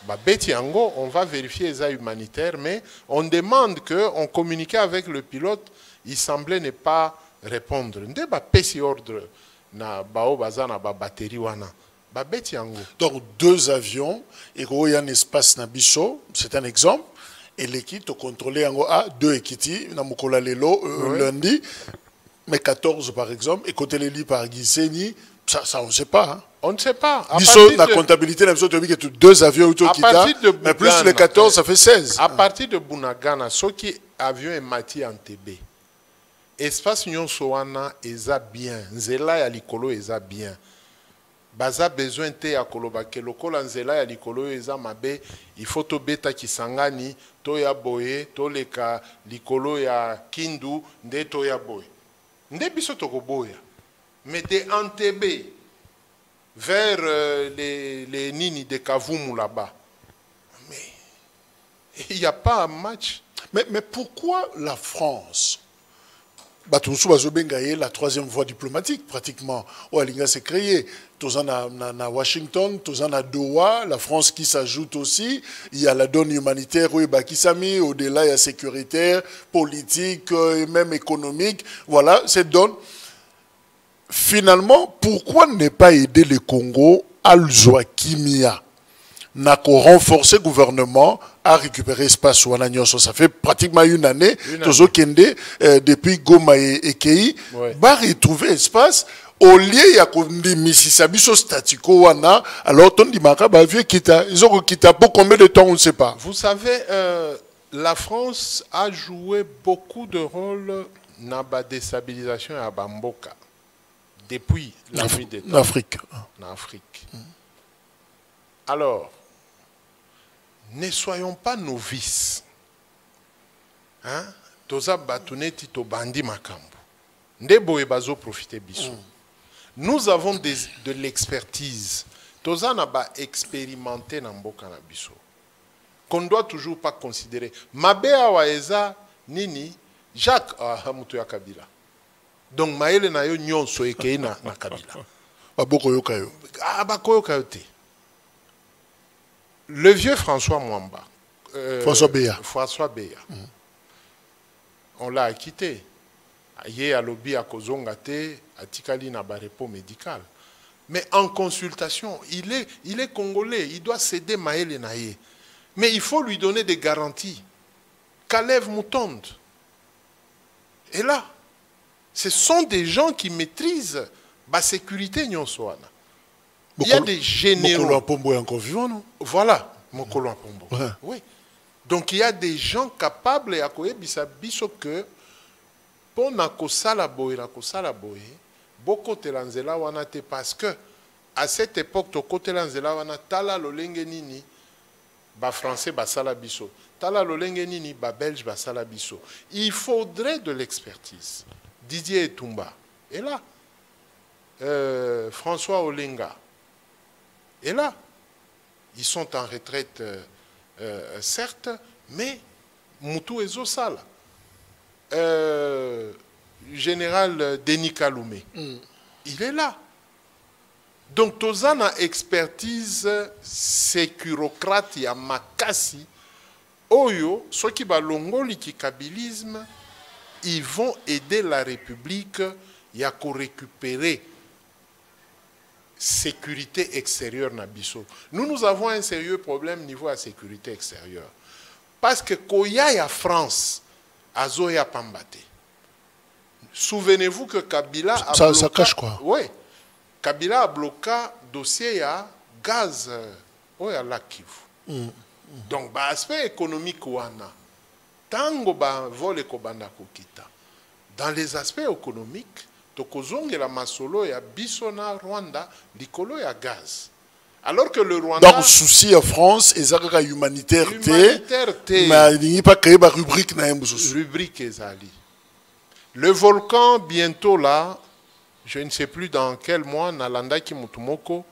ba beti yango on va vérifier eza humanitaire mais on demande que on communiquait avec le pilote, il semblait ne pas répondre nde ba pesi ordre na bao bazana ba batterie wana babeti yango. Donc 2 avions et il y a un espace nabiso, c'est un exemple. Et l'équipe contrôlé yango a 2 ekiti na mukola lelo lundi, mais 14 par exemple et côté les lits par Giseni, ça on ne sait pas. Hein. On ne sait pas. La comptabilité, tu as dit que 2 avions mais plus les 14, ça fait 16. À partir de Bunagana, ceux qui avion est mati en TB, espace nyonso wana eza bien, nzela ya likolo eza bien. Baza besoin te ya koloba ke lokola nzela ya likolo eza mabe, il faut to beta kisangani, to ya boye, to leka likolo ya kindu, nde to ya boye. Nde biso to ko boya. Mais de Entebbe vers les Nini de Kavumu là-bas. Mais il n'y a pas un match. Mais pourquoi la France, la 3e voie diplomatique pratiquement, où Alinga s'est créée, tous en à Washington, tous en à Doha, la France qui s'ajoute aussi, il y a la donne humanitaire, qui s'est mis au-delà, il y a sécuritaire, politique et même économique. Voilà, cette donne. Finalement, pourquoi ne pas aider le Congo à l'Zoakimia? N'a qu'à renforcer le gouvernement à récupérer l'espace sur la Nyon. Ça fait pratiquement une année. Depuis Goma et Kei, va retrouver espace. Au lieu, il y a des Mississippi statico wana. Alors, on dit ils ont quitté pour combien de temps, on ne sait pas. Vous savez, la France a joué beaucoup de rôles dans la déstabilisation à Bamboka. Depuis la nuit des temps. L'Afrique. Alors, ne soyons pas novices. Hein? Toza batuneti to bandi makambo. Ndebo ebazo profiter biso. Nous avons de l'expertise. Toza na ba expérimenté na mboka na biso. Qu'on doit toujours pas considérer. Mabea waeza nini Jacques Hamutu ya Kabila. Donc maele na yo nyonso ekei na Kabila. Baboko yoka yo. Ah bako yoka yo te. Le vieux François Mwamba. François Beya. On l'a acquitté. Yé a lobby à Kozongate, à Tikali na barepo médical. Mais en consultation, il est congolais, il doit céder maele na ye. Mais il faut lui donner des garanties. Kalev Moutonde. Et là, ce sont des gens qui maîtrisent la sécurité nyonsoana. Il y a des généraux. Mokolo Apombo est encore vivant, non? Voilà, Mokolo Apombo. Ouais. Oui. Donc il y a des gens capables à koyebisa biso que pour nakosala boye, boko telanzela wana te parce que à cette époque to kote lanzela wana tala lolenge nini ba français basala biso. Tala lolenge nini ba belge basala biso. Il faudrait de l'expertise. Didier Etumba est là. François Olenga est là. Ils sont en retraite, certes, mais Moutou Ezosala. Général Denis Kaloumé, il est là. Donc, Tozana expertise sécurocrate ya makasi, Oyo, ceux qui balongo l'ikikabilisme, ils vont aider la République à récupérer sécurité extérieure Nabiso. Nous avons un sérieux problème niveau à sécurité extérieure. Parce que Koya ya France, Azoya Pambate. Souvenez-vous que Kabila a bloqué... Ça cache quoi? Oui. Kabila a bloqué le dossier à gaz à la Kivu. Donc, l'aspect économique, tango ba vole kobanda kokita. Dans les aspects économiques, tokozonge la masolo ya bisona Rwanda likolo ya gaz. Alors que le Rwanda... Donc, souci à France, et ça humanitaire mais il n'y a pas créé ma rubrique. Rubrique ezali. Le volcan, bientôt là, je ne sais plus dans quel mois, Nalanda Kimutumoko,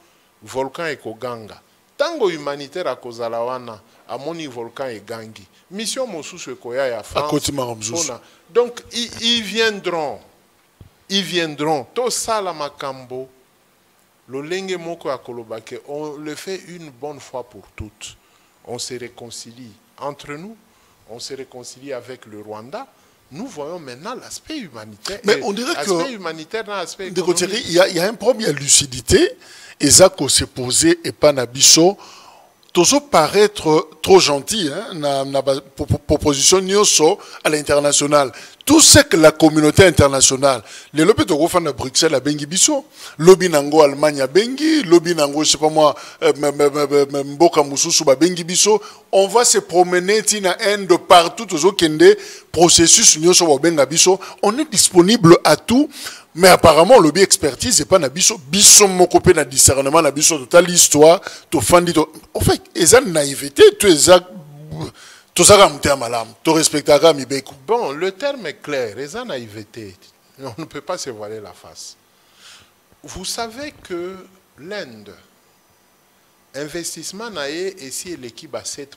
volcan Ekoganga. Tango humanitaire à Kozalawana, à moni volcan et gangi. Mission Mosusu Koya ya France. Donc ils viendront. Ils viendront. Tout ça la makambo. Lolenge moko ya kolobake, on le fait une bonne fois pour toutes. On se réconcilie entre nous. On se réconcilie avec le Rwanda. nous voyons maintenant l'aspect humanitaire. Mais on dirait que l'aspect humanitaire dans l'aspect économique. Il y a un problème de lucidité. Et ça qu'on s'est posé et pas nabiso. Toujours paraître trop gentil, hein, na proposition à l'international. Tout ce que la communauté internationale, les lobbies de Rofan à Bruxelles à Bengi Bisso, lobby nango Allemagne à Bengi, lobby nango, je sais pas moi, Mboka Moussousou à Bengi Bisso, on va se promener tina de partout, toujours kende processus nyoso wa Benga Bisso, on est disponible à tout. Mais apparemment, le lobby expertise, c'est pas nabiso. Biso mokopé na discernement, nabiso total l'histoire, to fandi to. En fait, eza naïveté, tu eza, to saka mte malam, to respectaka mibeku. Bon, le terme est clair, eza naïveté. On ne peut pas se voiler la face. Vous savez que l'Inde, investissement naé ici l'équipe à 7%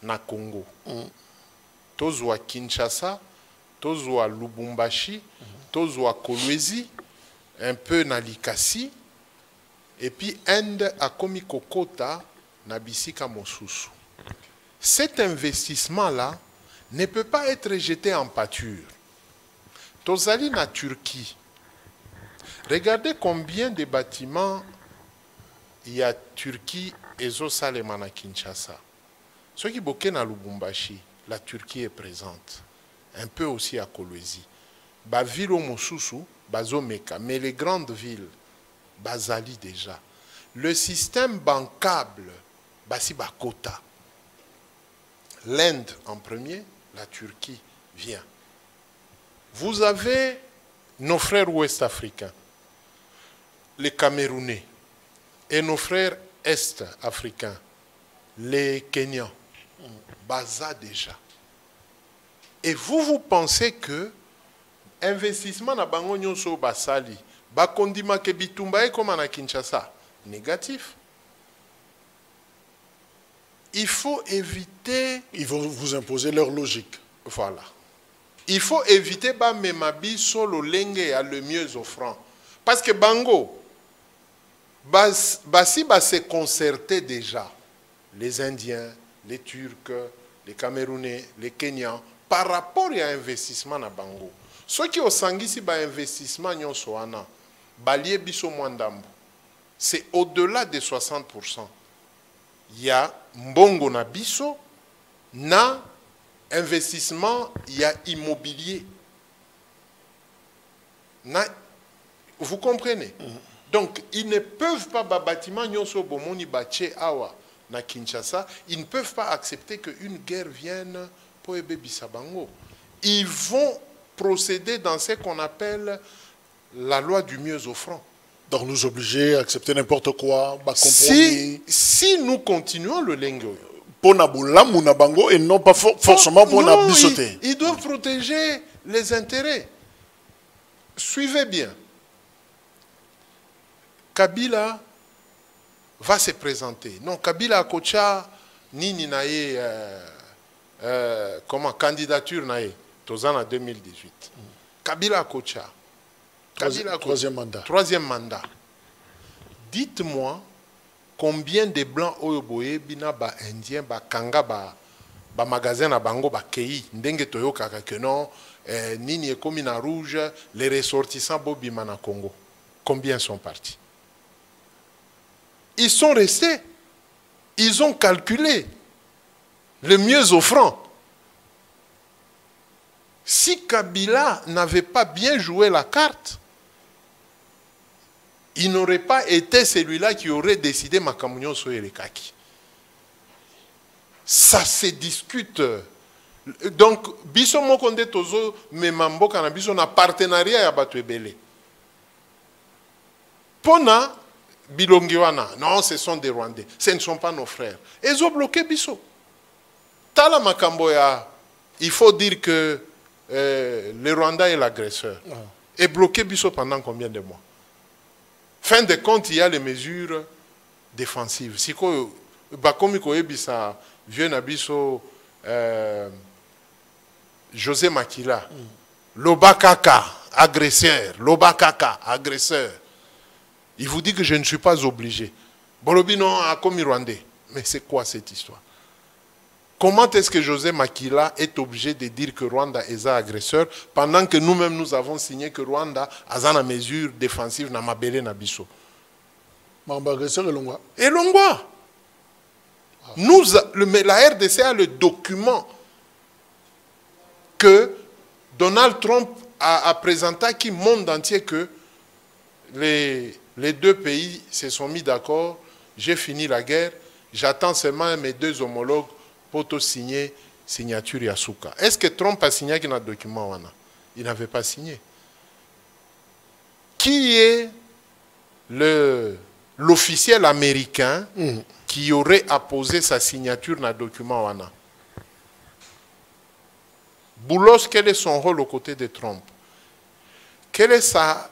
na Congo. Tozwa Kinshasa, tozwa Lubumbashi, tozwa Kolwezi, un peu na Likasi, et puis Inde a commis Kokota na Bisika Mosusu. Cet investissement-là ne peut pas être jeté en pâture. Tozali na Turquie. Regardez combien de bâtiments il y a Turquie et Zosalema na Kinshasa. Ceux qui boquent na Lubumbashi, la Turquie est présente. Un peu aussi à Kolwezi. Bavilo Mosusu, Bazomeka, mais les grandes villes, Bazali déjà. Le système bancable, Basi Bakota. L'Inde en premier, la Turquie vient. Vous avez nos frères ouest-africains, les Camerounais, et nos frères est-africains, les Kenyans, Baza déjà. Et vous pensez que investissement na bango nyonso basali bakondima ke bitumba e comme na Kinshasa négatif. Il faut éviter, ils vont vous imposer leur logique. Voilà. Il faut éviter ba memabi solo lenge à le mieux offrant parce que bango basi ba se concerter déjà les Indiens, les Turcs, les Camerounais, les Kenyans par rapport à investissement na bango. Ceux qui ont sangisi ba investissement nyonso wana balie biso mwandambo. C'est au-delà de 60%. Il y a mbongo na biso na investissement, il y a immobilier. Vous comprenez? Donc, ils ne peuvent pas, bâtiment nyonso bomoni bache awa na Kinshasa, ils ne peuvent pas accepter qu'une guerre vienne pour ebe bisabango. Ils vont procéder dans ce qu'on appelle la loi du mieux offrant. Donc nous obliger à accepter n'importe quoi, compromis. Si nous continuons le lingo, pour Naboulamu Nabango et non pas forcément pour Nabisoté. Ils doivent protéger les intérêts. Suivez bien. Kabila va se présenter. Non, Kabila Kocha, Nini Naye, comment, candidature Naye. En 2018. Kabila Kocha. Troisième mandat. Troisième mandat. Dites-moi combien de blancs oyoboye bina ba indien ba kanga ba magasin na bango ba kei ndenge toyoka que non nini ekomi na rouge les ressortissants bobima na Congo. Combien sont partis? Ils sont restés. Ils ont calculé le mieux offrant. Si Kabila n'avait pas bien joué la carte, il n'aurait pas été celui-là qui aurait décidé Makamunyo Soyerekaki. Ça se discute. Donc, biso mokonde tozo memambo kana biso na partenariat ya bato ebele. Pona bilongiwana, non, ce sont des Rwandais. Ce ne sont pas nos frères. Ils ont bloqué biso. Tala makambo ya, il faut dire que le Rwanda est l'agresseur. Et bloqué Bisso pendant combien de mois? Fin de compte, il y a les mesures défensives. Si Bakomi Koyebisa, vieux Nabiso, José Makila, Lobakaka, agresseur, Lobakaka, agresseur. Il vous dit que je ne suis pas obligé. Bolobi non a commis Rwandais. Mais c'est quoi cette histoire? Comment est-ce que José Makila est obligé de dire que Rwanda est un agresseur pendant que nous-mêmes nous avons signé que Rwanda a une mesure défensive na mabele na biso? Agresseur et Longwa. La RDC a le document que Donald Trump a présenté qui monde entier que les deux pays se sont mis d'accord. J'ai fini la guerre. J'attends seulement mes deux homologues pour te signer signature Yasuka. Est-ce que Trump a signé un document? Il n'avait pas signé. Qui est l'officiel américain qui aurait apposé sa signature dans le document? Boulos, quel est son rôle aux côtés de Trump? Quelle est sa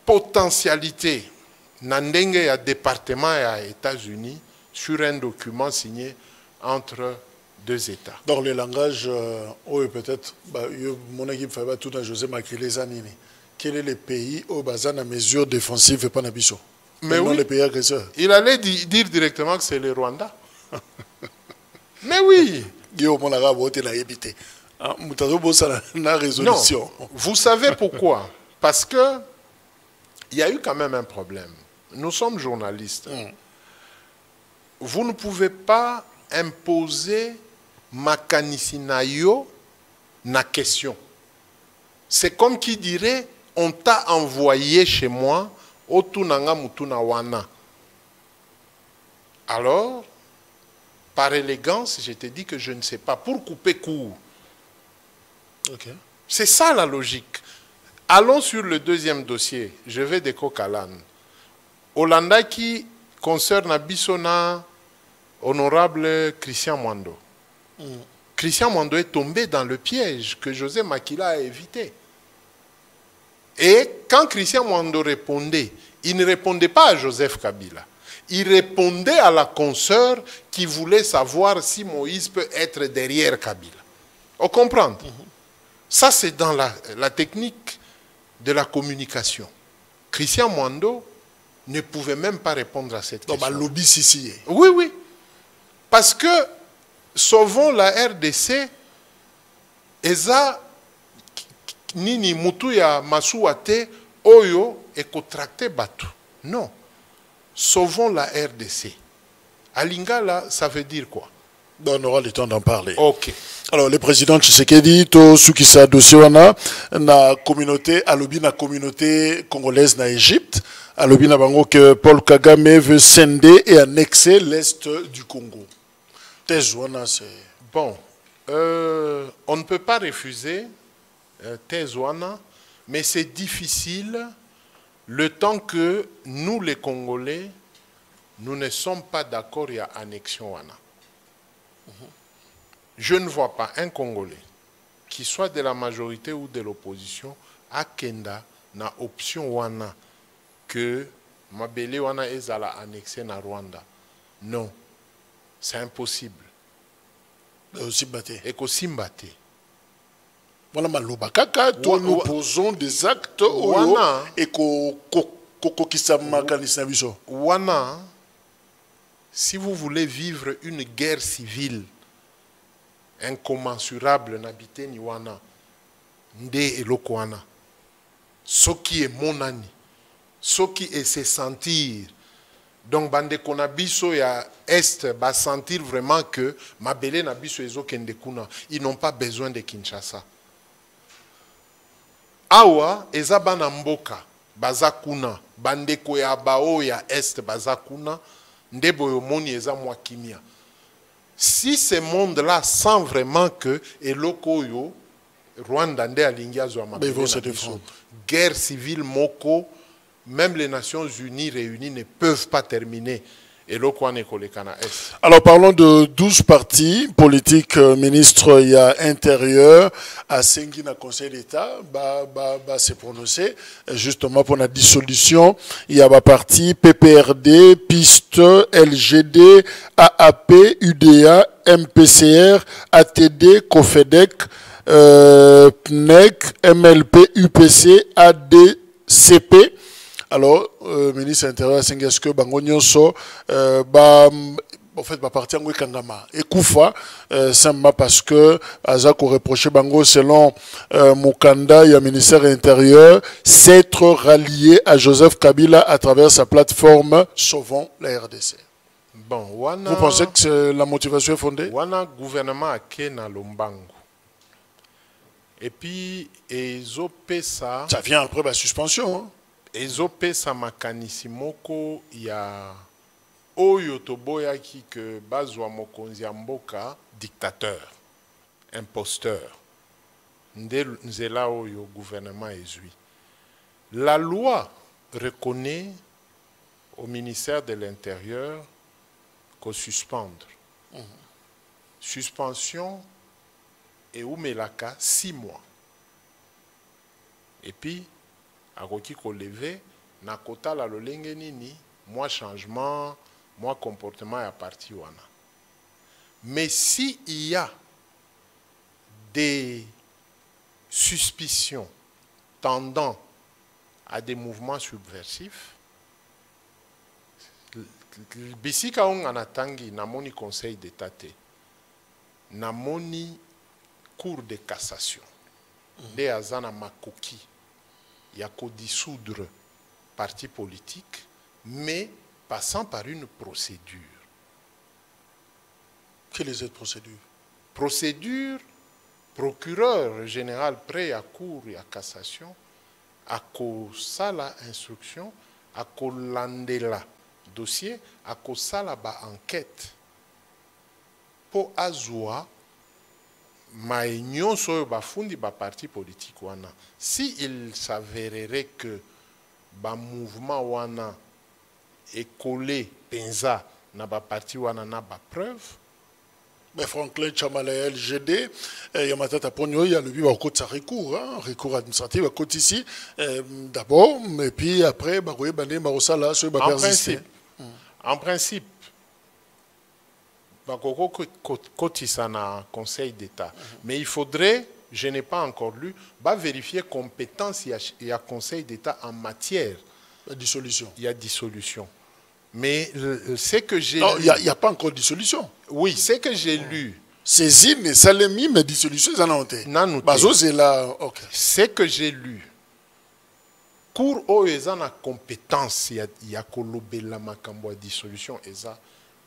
potentialité dans le département des États-Unis sur un document signé entre deux États? Dans le langage, peut-être, mon équipe fait tout dans José Makila Zanini. Quel est le pays où la mesure défensive et pas Nabiso? Mais oui, les pays agresseurs. Il allait dire directement que c'est le Rwanda. Mais oui. Non, vous savez pourquoi? Parce que il y a eu quand même un problème. Nous sommes journalistes. Vous ne pouvez pas imposer makanisinayo na question. C'est comme qui dirait, on t'a envoyé chez moi, otunanga mutuna wana. Alors, par élégance, je te dis que je ne sais pas, pour couper court. Okay. C'est ça la logique. Allons sur le deuxième dossier. Je vais de Kokalan. Hollanda qui concerne Abissona, honorable Christian Mwando. Christian Mwando est tombé dans le piège que José Makila a évité. Et quand Christian Mwando répondait, il ne répondait pas à Joseph Kabila. Il répondait à la consoeur qui voulait savoir si Moïse peut être derrière Kabila. On comprend? Ça, c'est dans la technique de la communication. Christian Mwando ne pouvait même pas répondre à cette question. Lobby ici. Oui, oui. Parce que, sauvons la RDC, Eza Nini Mutuya Masuate, Oyo et contracté Batu. Non. Sauvons la RDC. À Lingala, ça veut dire quoi? On aura le temps d'en parler. Ok. Alors, le président Tshisekedi, to Soukissa Dossiwana, na communauté, alobi na communauté congolaise na Égypte, alobi na bango que Paul Kagame veut scinder et annexer l'Est du Congo. Tezouana, c'est... Bon, on ne peut pas refuser Tezouana, mais c'est difficile le temps que nous, les Congolais, nous ne sommes pas d'accord à l'annexion Wana. Je ne vois pas un Congolais, qui soit de la majorité ou de l'opposition, à Kenda, na option Wana, que Mabele Wana est à la annexer na Rwanda. Non, c'est impossible. Et qu'aussi Mbate. Voilà, malobakaka, nous posons des actes et Wana, si vous voulez vivre une guerre civile incommensurable n'habiter ni wana nde eloko wana soki est monani soki est se sentir donc bande konabiso ya est ba sentir vraiment que mabele na biso ezokende kuna, ils n'ont pas besoin de Kinshasa. Awa eza bana mboka baza kuna bande ko ya bao ya est baza kuna nde boyo moni eza mwa kimia. Si ce monde-là sent vraiment que Elokoyo, Rwanda, guerre civile, Moko, même les Nations Unies réunies ne peuvent pas terminer. Alors parlons de 12 partis politiques, ministre il y a intérieur, à Sengina Conseil d'État, s'est prononcé justement pour la dissolution. Il y a un parti PPRD, PIST, LGD, AAP, UDA, MPCR, ATD, COFEDEC, PNEC, MLP, UPC, ADCP. Alors, ministre intérieur, est-ce que Bango Nyonso, en fait, parti en Kangama. Et Koufa, simplement parce que Azako reproché Bango, selon Mukanda, il y a ministère intérieur, s'être rallié à Joseph Kabila à travers sa plateforme Sauvons la RDC. Bon, vous pensez que la motivation est fondée? Wana gouvernement a Kena Lombango. Et puis, ça vient après la suspension. Hein? Ezopesa makanisi moko ya oyo toboyaki que bazwa mokonzi ya mboka dictateur, imposteur. Nzela oyo gouvernement ezui. La loi reconnaît au ministère de l'Intérieur qu'on suspendre. Suspension et oumelaka 6 mois. Et puis, akoki ko lever na kota la lolenge nini, moi changement, moi comportement ya parti wana. Mais si il y a des suspicions tendant à des mouvements subversifs, bisika on anatangi namoni conseil d'état te, namoni cour de cassation, de azana makoki ya ko dissoudre parti politique, mais passant par une procédure. Quelle est cette procédure? Procédure, procureur général près à cour et à cassation, à sala instruction, à landela dossier, à sala ba enquête, pour azwa maïnyon soyo ba fundi ba parti politique wana. Si il s'avérerait que ba mouvement wana est collé penza na ba parti wana na ba preuve. Mais Franklin Chamala LGD, Yamatata Pogno, il y a le but au côté recours, hein, recours administratif à côté ici, d'abord, et puis après, en principe, kotisa na Conseil d'État. Mais il faudrait, je n'ai pas encore lu, vérifier compétence il y a Conseil d'État en matière de dissolution. Il y a dissolution. Mais c'est que j'ai... Non, il n'y a pas encore de dissolution. Oui, c'est que j'ai lu. Saisine et salemi, mais dissolution, ça n'a pas été. C'est que j'ai lu. Cour oeza na compétence ya kolobela makambo ya dissolution eza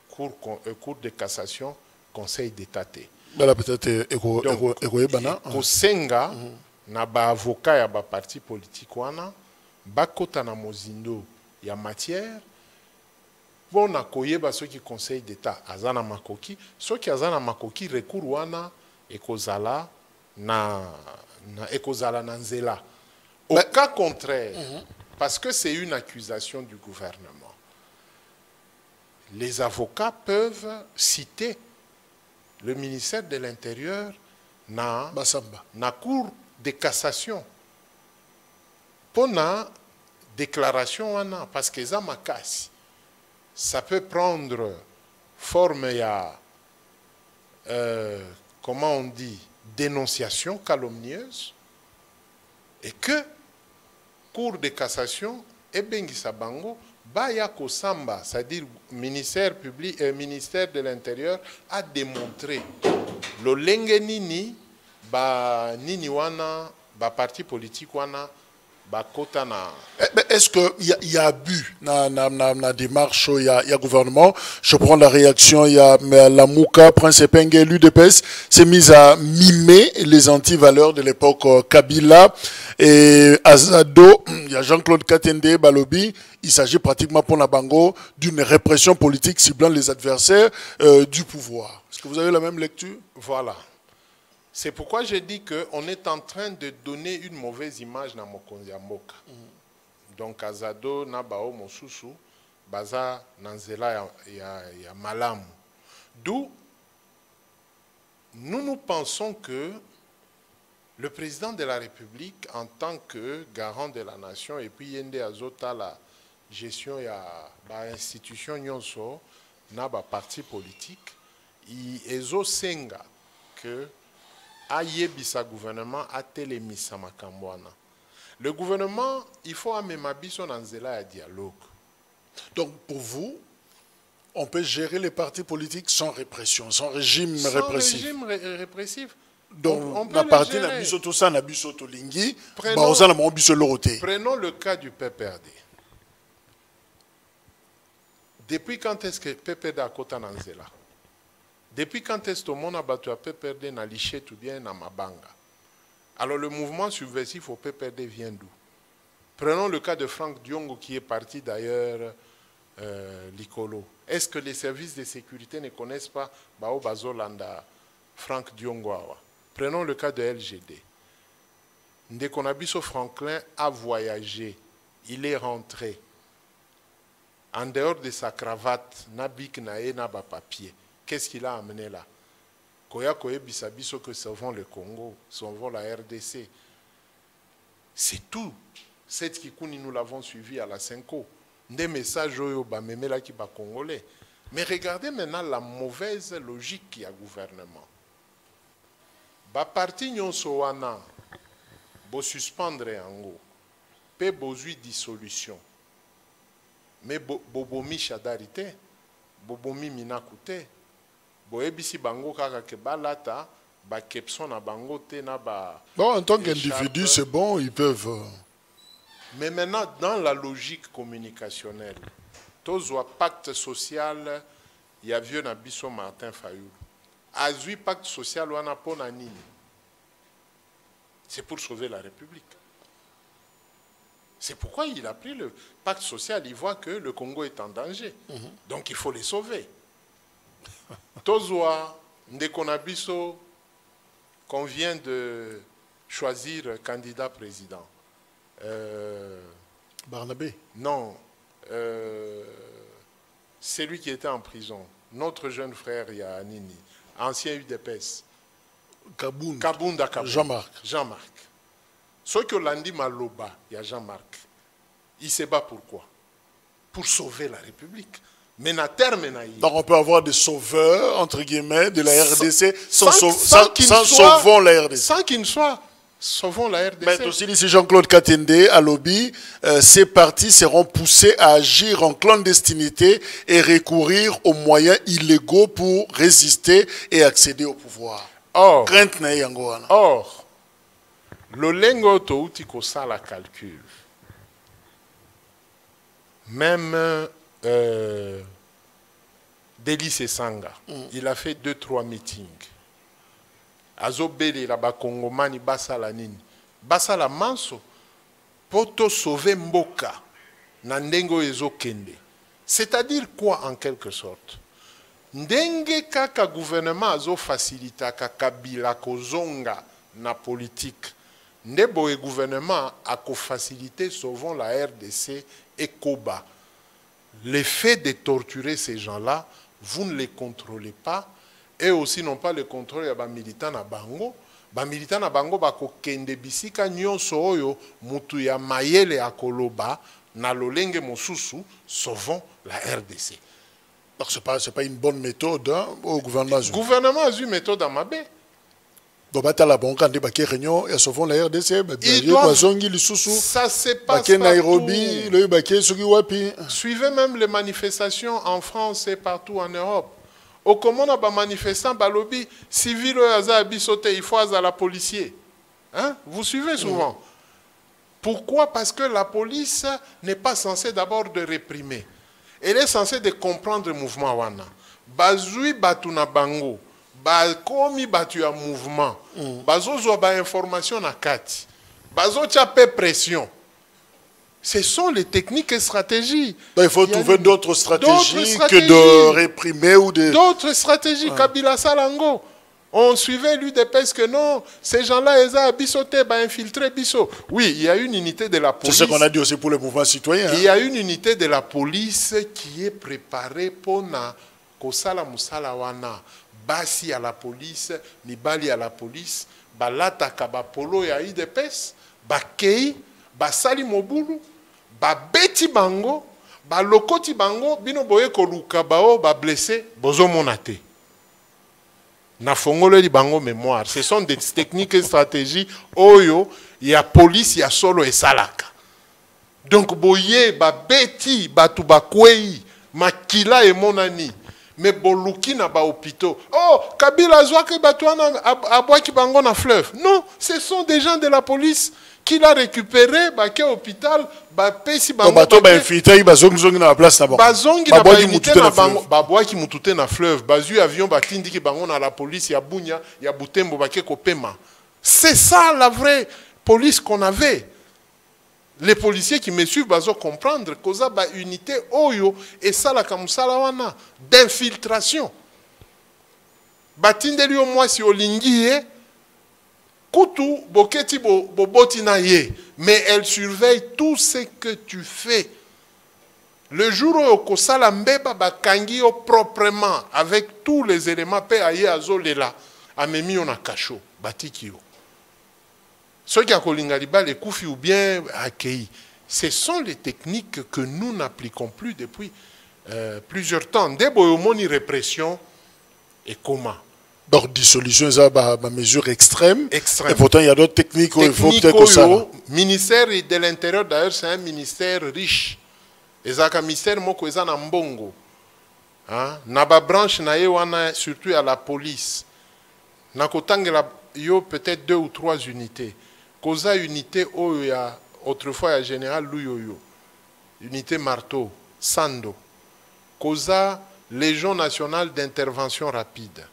cour de cassation conseil d'état te. Bala peut-être kosenga na ba avocat ya ba parti politique wana bakota na mozindo ya matière bon na koyeba soki conseil d'état azana makoki soki azana makoki recours wana ekozala na nzela. Au cas contraire, parce que c'est une accusation du gouvernement, les avocats peuvent citer le ministère de l'Intérieur na cour de cassation pour la déclaration parce que ça peut prendre forme comment on dit, dénonciation calomnieuse, et que Cour de cassation et Bengisa Bango Baya Kosamba, c'est-à-dire ministère public ministère de l'Intérieur a démontré le lenge nini ba nini wana ba parti politique wana ba kota na. Est-ce que il y a abus na démarche il y a gouvernement? Je prends la réaction, il y a la Mouka, Prince Epenge, l'UDPS s'est mise à mimer les anti-valeurs de l'époque Kabila et Azado, il y a Jean-Claude Katende Balobi, il s'agit pratiquement pour la Bango d'une répression politique ciblant les adversaires du pouvoir. Est-ce que vous avez la même lecture? Voilà. C'est pourquoi je dis qu'on est en train de donner une mauvaise image dans Mokonzi Mboka. Donc, Azado, Nabao, Mosusu, Baza, Nanzela, ya Malam. D'où nous pensons que le président de la République, en tant que garant de la nation, et puis Yende Azota, la gestion de l'institution Nyonso, Naba parti politique, il est senga que ayebisa gouvernement a télémisa makambwana. Le gouvernement, il faut amener biso dans zela ya dialogue. Donc pour vous, on peut gérer les partis politiques sans répression, sans régime répressif. Sans régime répressif. Donc, on peut la partie gérer. Nabiso tout ça, Nabiso Tolingi, prenons le cas du PPRD. Depuis quand est-ce que PPRD a Kota Nanzela? Depuis quand est-ce que tout le monde a battu à PPRD na Lichet ou bien na Mabanga? Alors le mouvement subversif au PPRD vient d'où? Prenons le cas de Franck Diongo qui est parti d'ailleurs l'Icolo. Est-ce que les services de sécurité ne connaissent pas Bao Bazolanda, Franck Diongo? Prenons le cas de LGD. Ndekonabiso Franklin a voyagé, il est rentré. En dehors de sa cravate, Nabik Nae Naba papier. Qu'est-ce qu'il a amené là? Koya Koye Bisabiso que sauvons le Congo, sauvons la RDC. C'est tout. Cette Kikouni, nous l'avons suivi à la Cinco. Des messages au Bamemela qui bat congolais. Mais regardez maintenant la mauvaise logique qu'il y a gouvernement. Ba parti nyonso wana bo suspendre yango pe bozui dissolution mais bobomi chadarité bobomi minakute boyebisi bango kaka ke balata ba kepson na bango te na ba bon en tant qu'individu c'est bon ils peuvent mais maintenant dans la logique communicationnelle tozwa pacte social il y a vieux na biso Martin Fayulu. Azui pacte social wana pona nini? C'est pour sauver la République. C'est pourquoi il a pris le pacte social. Il voit que le Congo est en danger. Donc il faut les sauver. Tozwa Ndekonabiso, qu'on vient de choisir candidat président. Barnabé? Non. C'est lui qui était en prison. Notre jeune frère Yanini, ancien UDPS. Kabunda. Jean-Marc. Ce que Landi Maloba, il y a Jean-Marc. Il se bat pourquoi? Pour sauver la République. Mais na terme na donc on peut avoir des sauveurs, entre guillemets, de la RDC sans sauvons la RDC. Sans qu'ils ne soient sauvons la RDC. Mais aussi, ici Jean-Claude Katende, à Lobby, ces partis seront poussés à agir en clandestinité et recourir aux moyens illégaux pour résister et accéder au pouvoir. Or, le lengo touti ko sala calcul. Même Délice Sanga, il a fait 2-3 meetings. Azobele la bakongomani basala nini? Basala manso poto sauver mboka na ndengo ezokende. C'est-à-dire quoi en quelque sorte? Ndenge kaka gouvernement azo facilita Kabila kozonga na politique. Ndebo et gouvernement a co-facilité sauvons la RDC et Koba. Le fait de torturer ces gens-là, vous ne les contrôlez pas. Et aussi non pas le contrôle ya ba militant na bango. Ba militant na bango ba ko kende bisika nyonso oyo mutu ya mayele akoloba na lolenge mosusu sauvons la RDC. Donc ce n'est pas une bonne méthode hein, au gouvernement. Le gouvernement a eu une méthode à Mabé. Donc la banque a des réunions et sauvons la RDC. Ça se passe Nairobi, suivez même les manifestations en France et partout en Europe. Au comment on a manifestant balobi civil il faut à la policier. Hein? Vous suivez souvent. Pourquoi? Parce que la police n'est pas censée d'abord de réprimer. Elle est censée de comprendre le mouvement wana. Bazui batu na bango. Ba komi batu ya mouvement. Bazo zo ba information na kati. Bazo tchape pression. Ce sont les techniques et stratégies. Donc, il faut trouver d'autres stratégies que de réprimer ou de... D'autres stratégies. Kabila Salango. On suivait l'UDPS que non, ces gens-là, ils ont bisoté, infiltré biso. Oui, il y a une unité de la police. C'est ce qu'on a dit aussi pour les mouvements citoyens. Il y a une unité de la police qui est préparée pour na kosala musala wana. Basi à la police, Nibali à la police, balata kabapolo ya UDPS, bakei, basali mobulu, babeti bango, balokoti bango, bino boye koluka bao, ba blessé, bozo monate. Na fongolo di bango mémoire. Ce sont des techniques et stratégies. Oyo, il y a police, il y a solo et salaka. Donc boye, ba beti, batu ba kwei, makila et monani. Mais boluki na ba hôpitaux. Oh, Kabila Zouake Batouana Abouaki Bango na fleuve. Non, ce sont des gens de la police qui l'a récupéré, qui est à l'hôpital, pesi bango. Bato ba infiltré, bazongi na place na bango. Bazongi na ba unité na bango, babouaki mutute na fleuve, bazu avion batindi ki bango na la police ya Bunya, ya Butembo ba ke kopema. C'est ça la vraie police qu'on avait. Les policiers qui me suivent bazo comprendre que ça ba unité oyo et ça la kamusala wana d'infiltration. Batindeli au moins si olingi Koutou, boketi boboti na ye, mais elle surveille tout ce que tu fais. Le jour où okosala mbeba bakangi yo proprement avec tous les éléments pe aye azolela, amemi yo na cachot, batiki yo. Ceux qui a kolinga libal ekufi ou bien accueilli. Ce sont les techniques que nous n'appliquons plus depuis plusieurs temps. Dès boyomoni répression et comment. Donc, dissolution, c'est une mesure extrême. Extrême. Et pourtant, il y a d'autres techniques où il faut peut-être que ça. Le ministère de l'Intérieur, d'ailleurs, c'est un ministère riche. Et c'est un ministère qui est en Mbongo. Naba branche, surtout à la police. Il y a peut-être 2 ou 3 unités. Koza unité, autrefois, il y a général Louyoyo. Unité Marteau, Sando. Koza Légion nationale d'intervention rapide.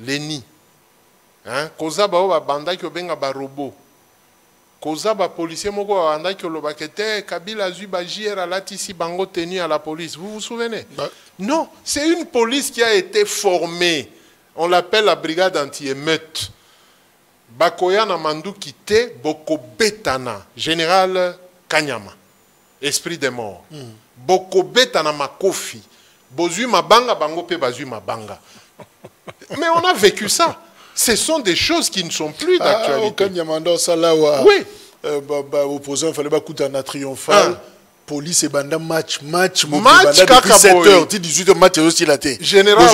Leni. Koza ba banda ki obenga ba robot. Koza ba policier moko ba banda ki olobakete Kabila zui ba JR latisi bango tenu à la police. Vous vous souvenez? Non, c'est une police qui a été formée. On l'appelle la brigade anti-émeute. Bakoya na mandu kite boko betana. Général Kanyama. Esprit des morts. Boko betana makofi. Bozui mabanga bango pe bazui mabanga. Mais on a vécu ça. Ce sont des choses qui ne sont plus d'actualité. Oui. Opposant, il fallait pas coûter un triomphal. Police et banda match depuis 7 heures, 18 heures match aussi la té. Général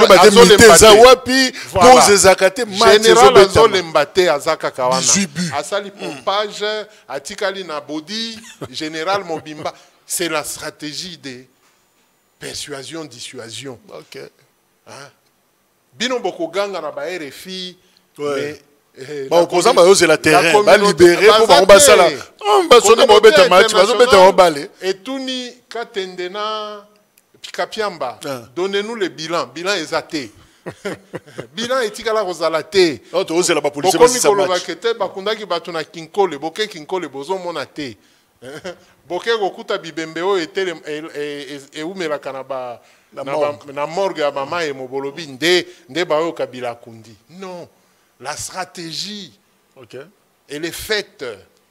Azol Mbate Azaka Kawana. Asali pompage, Atikali Nabodi, Général Mobimba. C'est la stratégie de persuasion, dissuasion. Ok. Bino boko ganga na ba RFI, mais opposant c'est la terrain, ba libérer pour ba mbasa la. Ba sonner mo beta match, ba zo beta balé. Et tuni katendena pikapiamba. Donnez-nous le bilan, bilan exaté. Bilan etikala rozalate. Oh to c'est la police ba ça match. Bakete bakundaki batuna kinkole, boke kinkole bozo monate. Boke gokuta bibembe o etele e umela kanaba na morgue ya mama et mobolobi nde bayo Kabila kundi. Non, la stratégie elle est faite.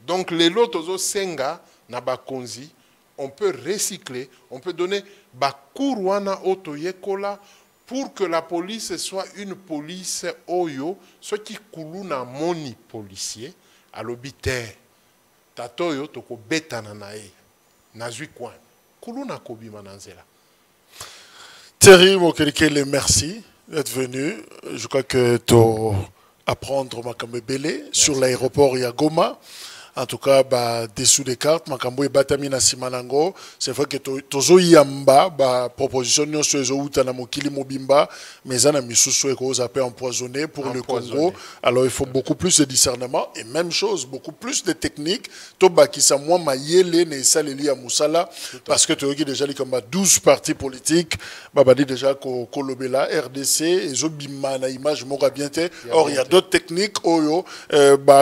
Donc les lotos senga na bakonzi, on peut recycler, on peut donner bakuruana otoyekola pour que la police soit une police oyo, ce qui kuluna moni policier à l'obité. Tatoyo toko betana nae nazui coin kuluna kobi mananzela. Thierry Mokelekele, merci d'être venu. Je crois que tu apprendre Makambo Belé sur l'aéroport Yagoma. En tout cas, dessous des cartes, Makambo et Batamina Simanango. C'est vrai que Tozo Yamba, proposition non sur les Outana Mokili Mobimba, mais ça n'a mis sous empoisonné pour le Congo. Alors il faut beaucoup plus de discernement et même chose, beaucoup plus de techniques. Toba qui sa moi maïele ne saleli à Moussala parce que tu as déjà comme 12 partis politiques, dit déjà Kolobela, RDC, et Zobima na image mora bien te. Or il y a d'autres techniques oyo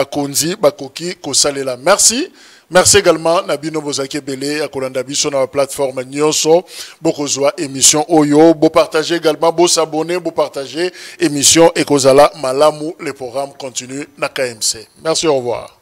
Konzi, Koki, Kosalela. Merci. Merci également Nabino Bozake Belé à Kolandabi sur la plateforme Nyonso. Bokozwa émission Oyo. Bo partager également, bo s'abonner, bo partager émission Ekozala Malamu. Le programme continue na KMC. Merci, au revoir.